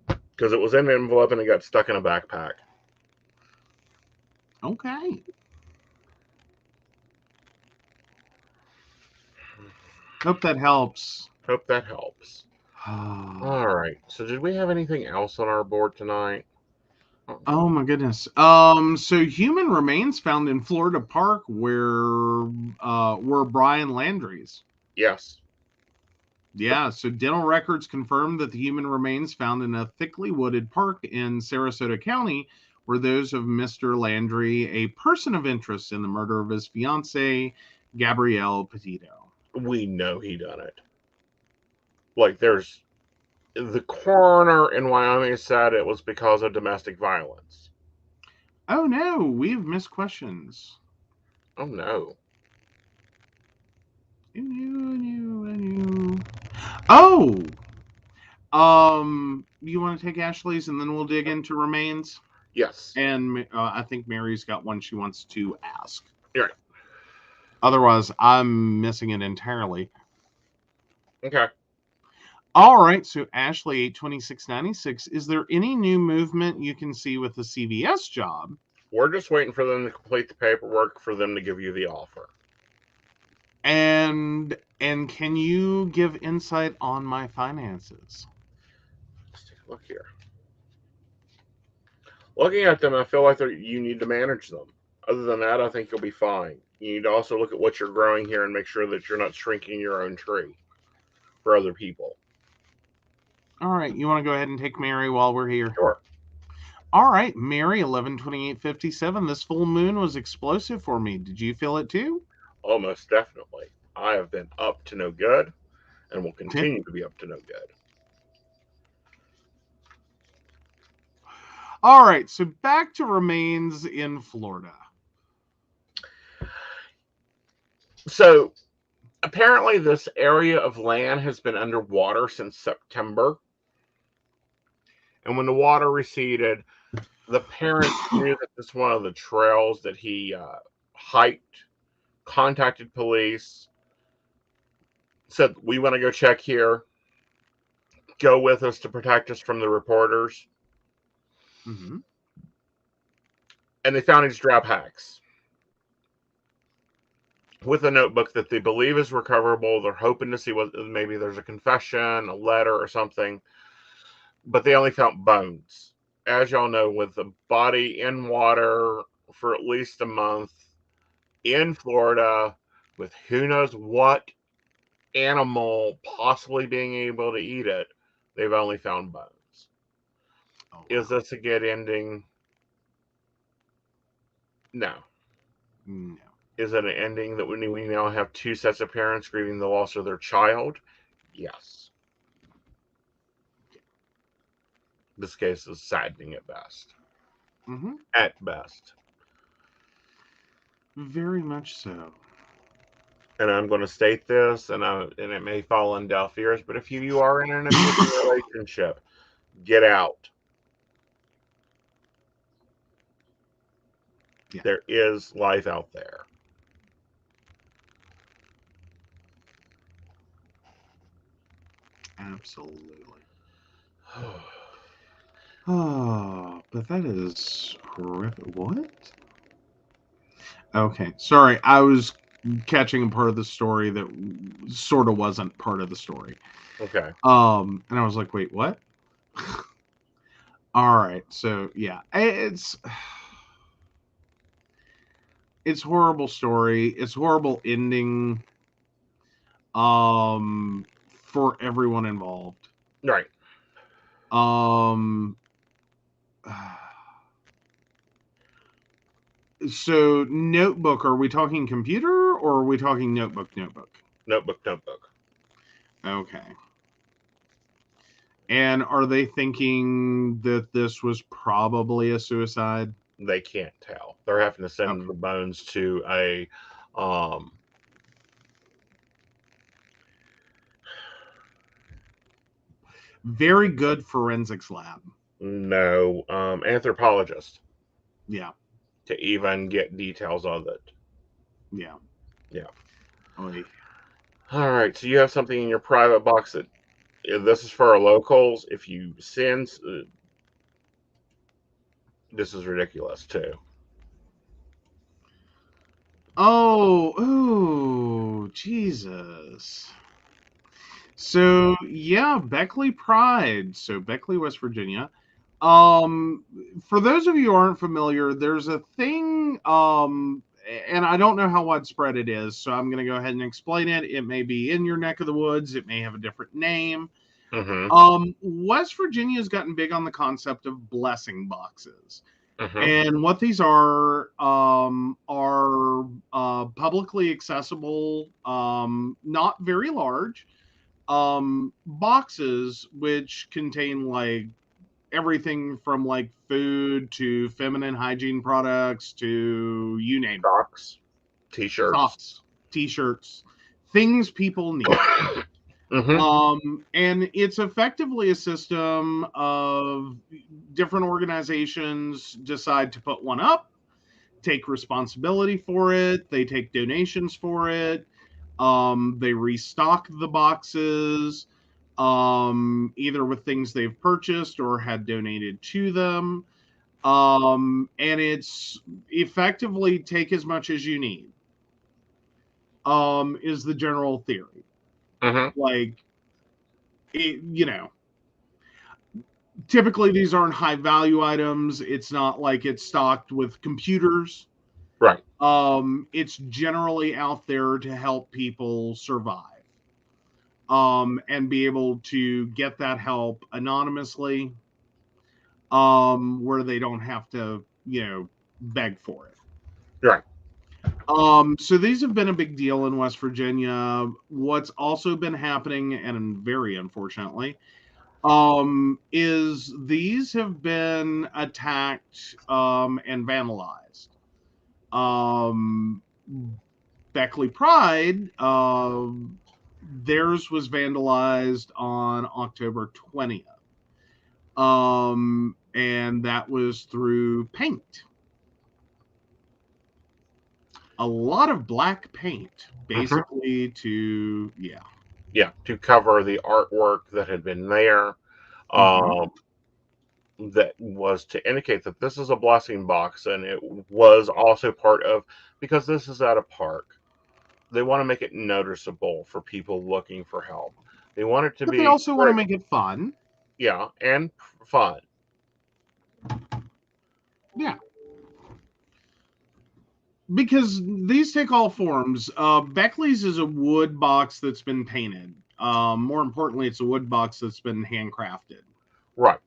Because it was in an envelope and it got stuck in a backpack. Okay. Hope that helps. Hope that helps. All right. So did we have anything else on our board tonight? Oh my goodness. So human remains found in Florida Park were Brian Landry's. Yes. Yeah, so dental records confirmed that the human remains found in a thickly wooded park in Sarasota County were those of Mr. Landry, a person of interest in the murder of his fiancée, Gabrielle Petito. We know he done it. Like, there's... The coroner in Wyoming said it was because of domestic violence. Oh no, we've missed questions. Oh no. Oh! You want to take Ashley's and then we'll dig into remains? Yes. And I think Mary's got one she wants to ask. You're right. Otherwise, I'm missing it entirely. Okay. All right, so Ashley, 82696, is there any new movement you can see with the CVS job? We're just waiting for them to complete the paperwork for them to give you the offer. And can you give insight on my finances? Let's take a look here. Looking at them, I feel like you need to manage them. Other than that, I think you'll be fine. You need to also look at what you're growing here and make sure that you're not shrinking your own tree for other people. All right, you want to go ahead and take Mary while we're here? Sure. All right, Mary, 11/28/57. This full moon was explosive for me. Did you feel it too? Almost definitely. I have been up to no good and will continue to be up to no good. All right, so back to remains in Florida. So apparently this area of land has been underwater since September. And when the water receded, the parents knew that this was one of the trails that he hiked, contacted police, said, we want to go check here. Go with us to protect us from the reporters. Mm-hmm. And they found his drop hacks with a notebook that they believe is recoverable. They're hoping to see what maybe there's a confession, a letter, or something. But they only found bones. As y'all know, with the body in water for at least a month in Florida, with who knows what animal possibly being able to eat it, they've only found bones. Oh, wow. Is this a good ending? No. No. Is it an ending that we now have two sets of parents grieving the loss of their child? Yes. This case is saddening at best. Mm-hmm. At best. Very much so. And I'm going to state this, and it may fall on deaf ears, but if you are in an abusive relationship, get out. Yeah. There is life out there. Absolutely. Oh, but that is horrific. What? Okay, sorry. I was catching a part of the story that sort of wasn't part of the story. Okay. And I was like, wait, what? All right. So yeah, it's horrible story. It's horrible ending. For everyone involved. Right. So notebook, are we talking computer or are we talking notebook? Notebook. Okay. And are they thinking that this was probably a suicide? They can't tell. They're having to send the bones to a very good forensics lab. No, anthropologist. Yeah. To even get details of it. Yeah. Yeah. Oy. All right. So you have something in your private box that this is for our locals. If you send, this is ridiculous too. Oh, Jesus. So yeah, Beckley Pride. So Beckley, West Virginia. For those of you who aren't familiar, there's a thing, and I don't know how widespread it is, so I'm going to go ahead and explain it. It may be in your neck of the woods. It may have a different name. Mm-hmm. West Virginia has gotten big on the concept of blessing boxes. Mm-hmm. And what these are publicly accessible, not very large, boxes which contain like everything from like food to feminine hygiene products to you name socks, t-shirts, things people need. And it's effectively a system of different organizations decide to put one up, take responsibility for it, they take donations for it, they restock the boxes, either with things they've purchased or had donated to them. And it's effectively take as much as you need, is the general theory. Like, typically these aren't high value items. It's not like it's stocked with computers. Right. It's generally out there to help people survive. And be able to get that help anonymously, where they don't have to, beg for it. Right. So these have been a big deal in West Virginia. What's also been happening, and very unfortunately, is these have been attacked and vandalized. Beckley Pride, theirs was vandalized on October 20th. And that was through paint. A lot of black paint, basically, to to cover the artwork that had been there. That was to indicate that this is a blessing box, and it was also part of, because this is at a park, they want to make it noticeable for people looking for help. They want it to be. They also want to make it fun. Yeah, and fun. Yeah. Because these take all forms. Beckley's is a wood box that's been painted. More importantly, it's a wood box that's been handcrafted. Right.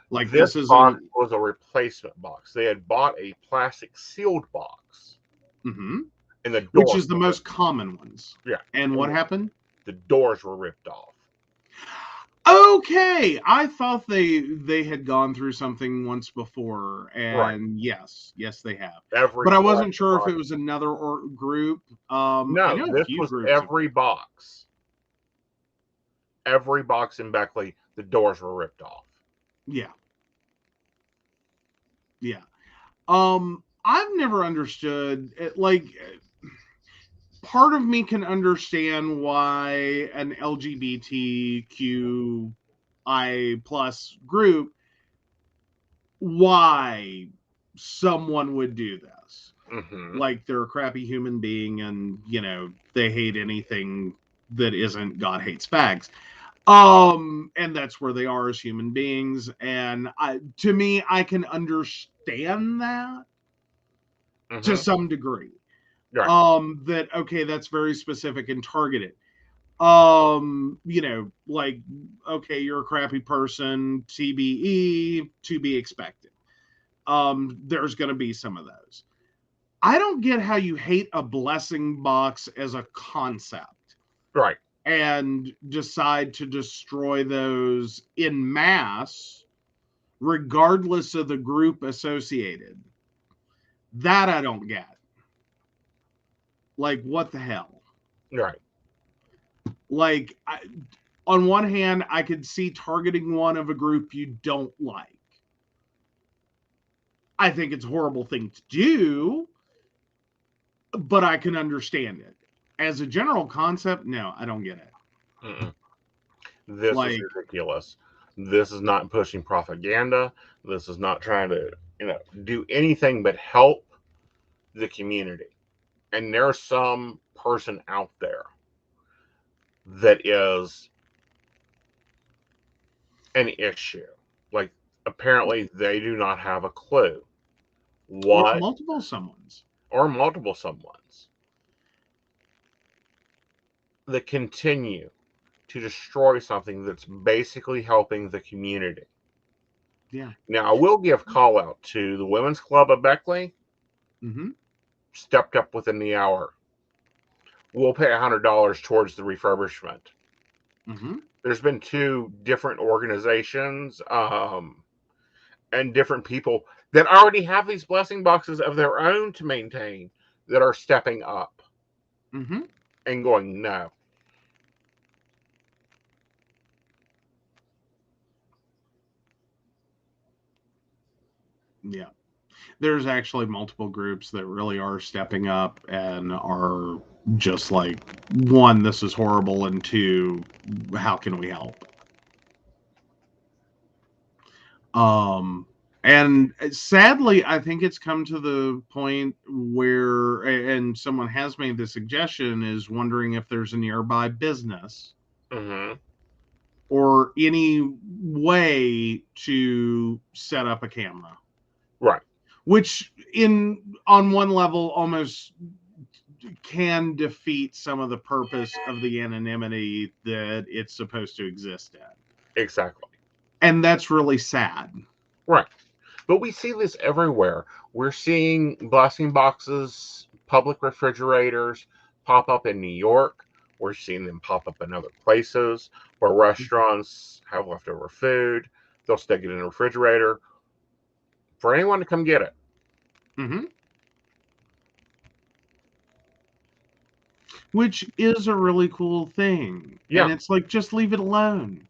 Like this box was a replacement box. They had bought a plastic sealed box. And the which is the most common ones. Yeah. And what happened? The doors were ripped off. Okay, I thought they had gone through something once before, and yes, they have. But I wasn't sure if it was another group. No, this was every box. Every box in Beckley, the doors were ripped off. Yeah. I've never understood it, like, part of me can understand why an LGBTQI plus group, why someone would do this. Like, they're a crappy human being, and they hate anything that isn't God hates fags. And that's where they are as human beings. And to me, I can understand that to some degree. Right. That, okay, that's very specific and targeted. Like, okay, you're a crappy person, TBE, to be expected. There's going to be some of those. I don't get how you hate a blessing box as a concept. Right. And decide to destroy those in mass, regardless of the group associated. That I don't get. Like, what the hell? Right. Like, on one hand, I could see targeting one of a group you don't like. I think it's a horrible thing to do, but I can understand it. As a general concept, no, I don't get it. This is ridiculous. This is not pushing propaganda. This is not trying to, do anything but help the community. And there's some person out there that is an issue. Like, apparently they do not have a clue. What? Or multiple someones. That continue to destroy something that's basically helping the community. Yeah. Now, I will give call out to the Women's Club of Beckley. Stepped up within the hour. We'll pay $100 towards the refurbishment. There's been 2 different organizations and different people that already have these blessing boxes of their own to maintain that are stepping up and going, no. Yeah. There's actually multiple groups that really are stepping up and are just like, one, this is horrible, and two, how can we help? And sadly, I think it's come to the point where, and someone has made the suggestion, is wondering if there's a nearby business Mm-hmm. or any way to set up a camera, Right. which on one level almost can defeat some of the purpose of the anonymity that it's supposed to exist in. Exactly. And that's really sad. Right. But we see this everywhere. We're seeing blessing boxes, public refrigerators pop up in New York. We're seeing them pop up in other places where restaurants have leftover food. They'll stick it in a refrigerator for anyone to come get it. Mm-hmm. Which is a really cool thing. Yeah. And it's like, just leave it alone.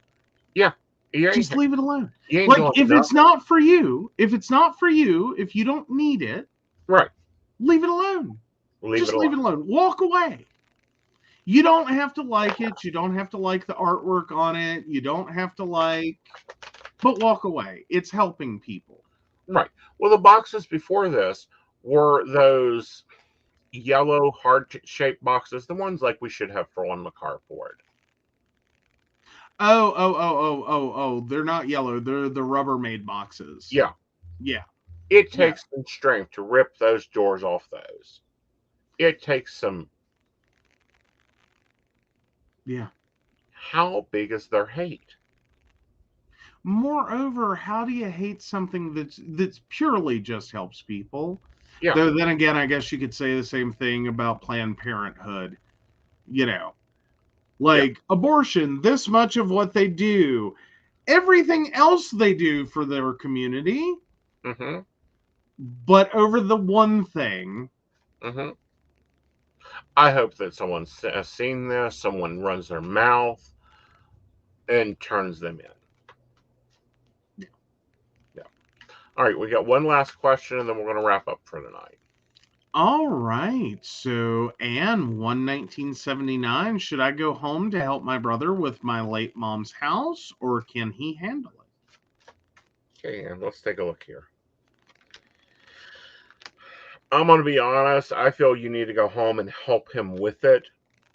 Yeah. Just leave it alone. You ain't Like, doing if nothing. it's not for you, if you don't need it, Right. leave it alone. Just leave it alone. alone. Walk away. You don't have to like it. You don't have to like the artwork on it. You don't have to but walk away. It's helping people. Right. Well, the boxes before this were those yellow heart-shaped boxes, the ones like we should have for on the carport. Oh. They're not yellow. They're the Rubbermaid boxes. Yeah. Yeah. It takes some strength to rip those doors off those. It takes some. Yeah. How big is their hate? Moreover, how do you hate something that's purely just helps people? Yeah. Though then again, I guess you could say the same thing about Planned Parenthood. You know, like abortion, this much of what they do, everything else they do for their community, Mm-hmm. but over the one thing. Mm-hmm. I hope that someone has seen this, someone runs their mouth and turns them in. Yeah. All right, we got one last question, and then we're going to wrap up for tonight. All right. So, Anne, 1979. Should I go home to help my brother with my late mom's house, or can he handle it? Okay, and let's take a look here. I'm going to be honest. I feel you need to go home and help him with it.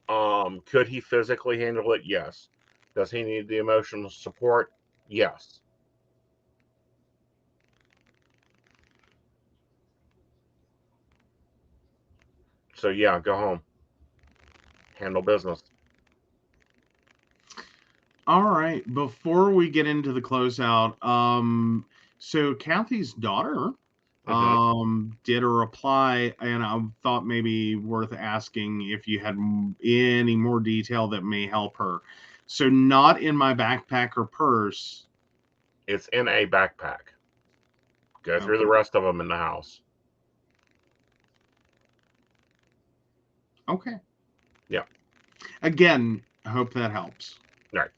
Could he physically handle it? Yes. Does he need the emotional support? Yes. So yeah, go home. Handle business. All right. Before we get into the closeout, so Kathy's daughter did a reply, and I thought maybe worth asking if you had any more detail that may help her. So, not in my backpack or purse. It's in a backpack. Go through the rest of them in the house. Okay. Yeah. Again, I hope that helps. Right.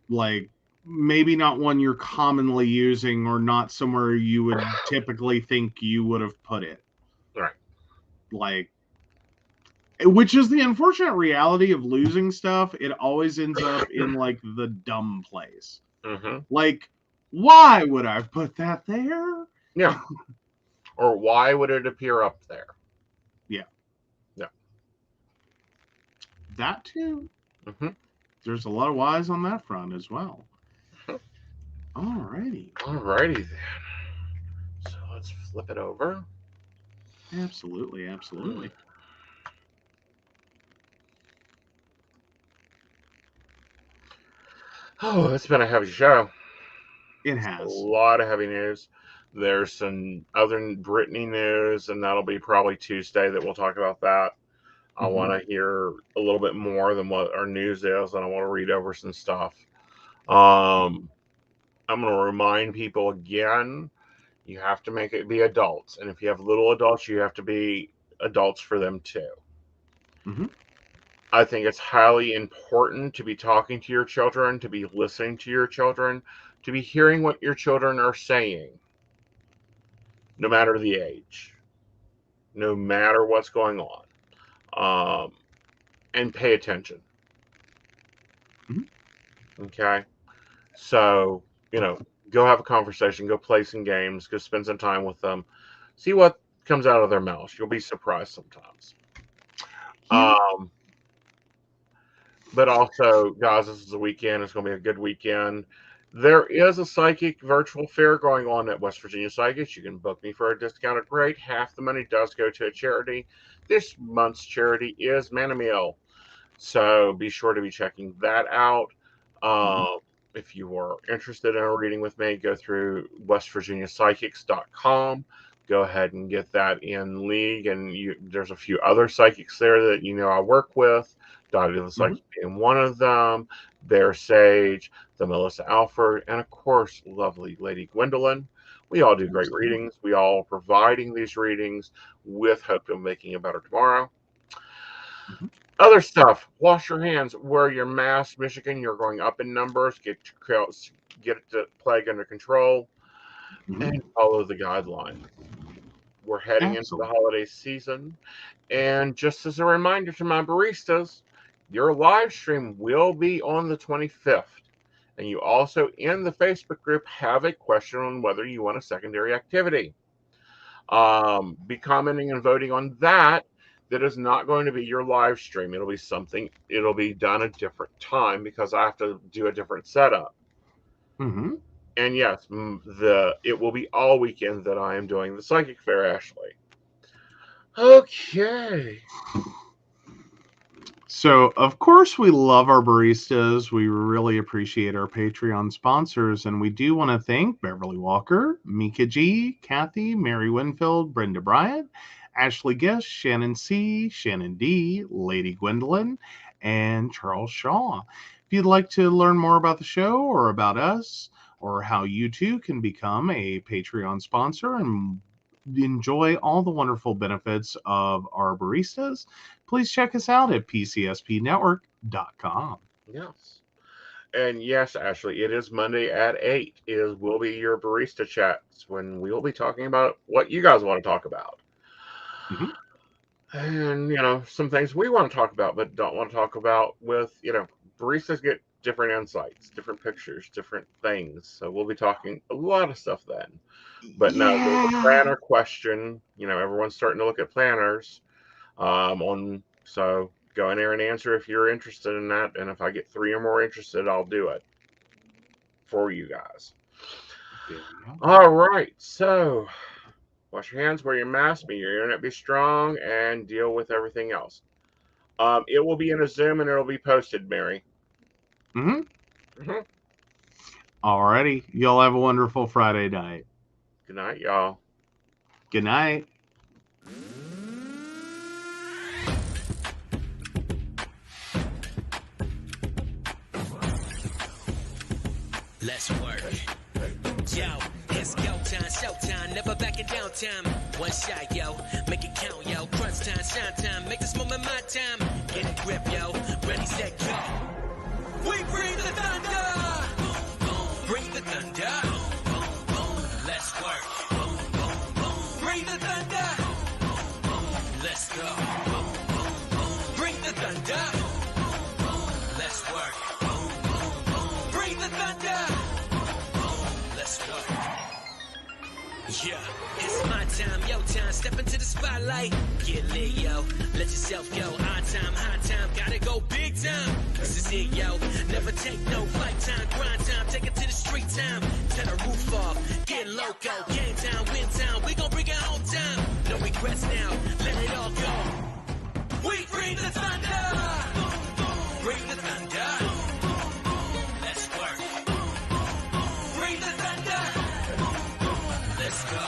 Like, maybe not one you're commonly using, or not somewhere you would typically think you would have put it. Right. Like, which is the unfortunate reality of losing stuff. It always ends up in like the dumb place. Mm-hmm. Like, why would I put that there? Yeah. Or why would it appear up there? Yeah. Yeah. That too. Mm-hmm. There's a lot of whys on that front as well. Alrighty then. So let's flip it over. Absolutely. Oh, it's been a heavy show. It has. A lot of heavy news. There's some other Britney news, and that'll be probably Tuesday that we'll talk about that. I want to hear a little bit more than what our news is, and I want to read over some stuff. I'm going to remind people again, you have to make it be adults. And if you have little adults, you have to be adults for them too. Mm-hmm. I think it's highly important to be talking to your children, to be listening to your children, to be hearing what your children are saying. no matter the age, no matter what's going on, and pay attention. Okay, so go have a conversation, go play some games, go spend some time with them, see what comes out of their mouths. You'll be surprised sometimes. Yeah. But also, guys, this is a weekend. It's going to be a good weekend. There is a psychic virtual fair going on at West Virginia Psychics. You can book me for a discounted rate. Half the money does go to a charity. This month's charity is Manamiel. So be sure to be checking that out. If you are interested in a reading with me, go through westvirginiapsychics.com. Go ahead and get that in league. And there's a few other psychics there that I work with. Dottie the Psychic being one of them, Bear Sage, the Melissa Alford, and of course, lovely Lady Gwendolyn. We all do great readings. We all are providing these readings with hope of making a better tomorrow. Other stuff, wash your hands, wear your mask. Michigan, you're going up in numbers. Get the plague under control, and follow the guideline. We're heading into the holiday season. And just as a reminder to my baristas, your live stream will be on the 25th. And you also, in the Facebook group, have a question on whether you want a secondary activity. Be commenting and voting on that. That is not going to be your live stream. It'll be done a different time because I have to do a different setup. And yes, it will be all weekend that I am doing the Psychic Fair, Ashley. Okay. So, of course, we love our baristas. We really appreciate our Patreon sponsors. And we do want to thank Beverly Walker, Mika G, Kathy, Mary Winfield, Brenda Bryant, Ashley Gish, Shannon C, Shannon D, Lady Gwendolyn, and Charles Shaw. If you'd like to learn more about the show or about us, or how you too can become a Patreon sponsor and enjoy all the wonderful benefits of our baristas, please check us out at PCSPnetwork.com. Yes. And yes, Ashley, it is Monday at 8. It will be your barista chats when we will be talking about what you guys want to talk about. And, some things we want to talk about but don't want to talk about with, baristas get different insights, different pictures, different things. So we'll be talking a lot of stuff then. But no, there's a planner question. Everyone's starting to look at planners. So go in there and answer if you're interested in that. And if I get 3 or more interested, I'll do it for you guys. All right. So wash your hands, wear your mask, may your internet be strong, and deal with everything else. It will be in a Zoom and it'll be posted, Mary. Alrighty. Y'all have a wonderful Friday night. Good night, y'all. Good night. Let's work. Yo, it's go time, showtime, never backing down time. One shot, yo, make it count, yo. Crunch time, shine time, make this moment my time. Get a grip, yo, ready, set, go. We bring the thunder. Bring the thunder. Let's work. Bring the thunder. Let's go. Bring the thunder. Let's work. Bring the thunder. Let's work. Yeah, it's my time, yo time. Step into the spotlight. Get lit, yo. Let yourself go. On time, high time. Gotta go big time. This is it, yo. Never take no flight time. Grind time. Take it to the street time. Turn the roof off. Get loco. Game time, win time. We gon' bring it home time. No regrets now. Let it all go. We bring the thunder. Bring the thunder. Let's work. Bring the thunder. Let's go.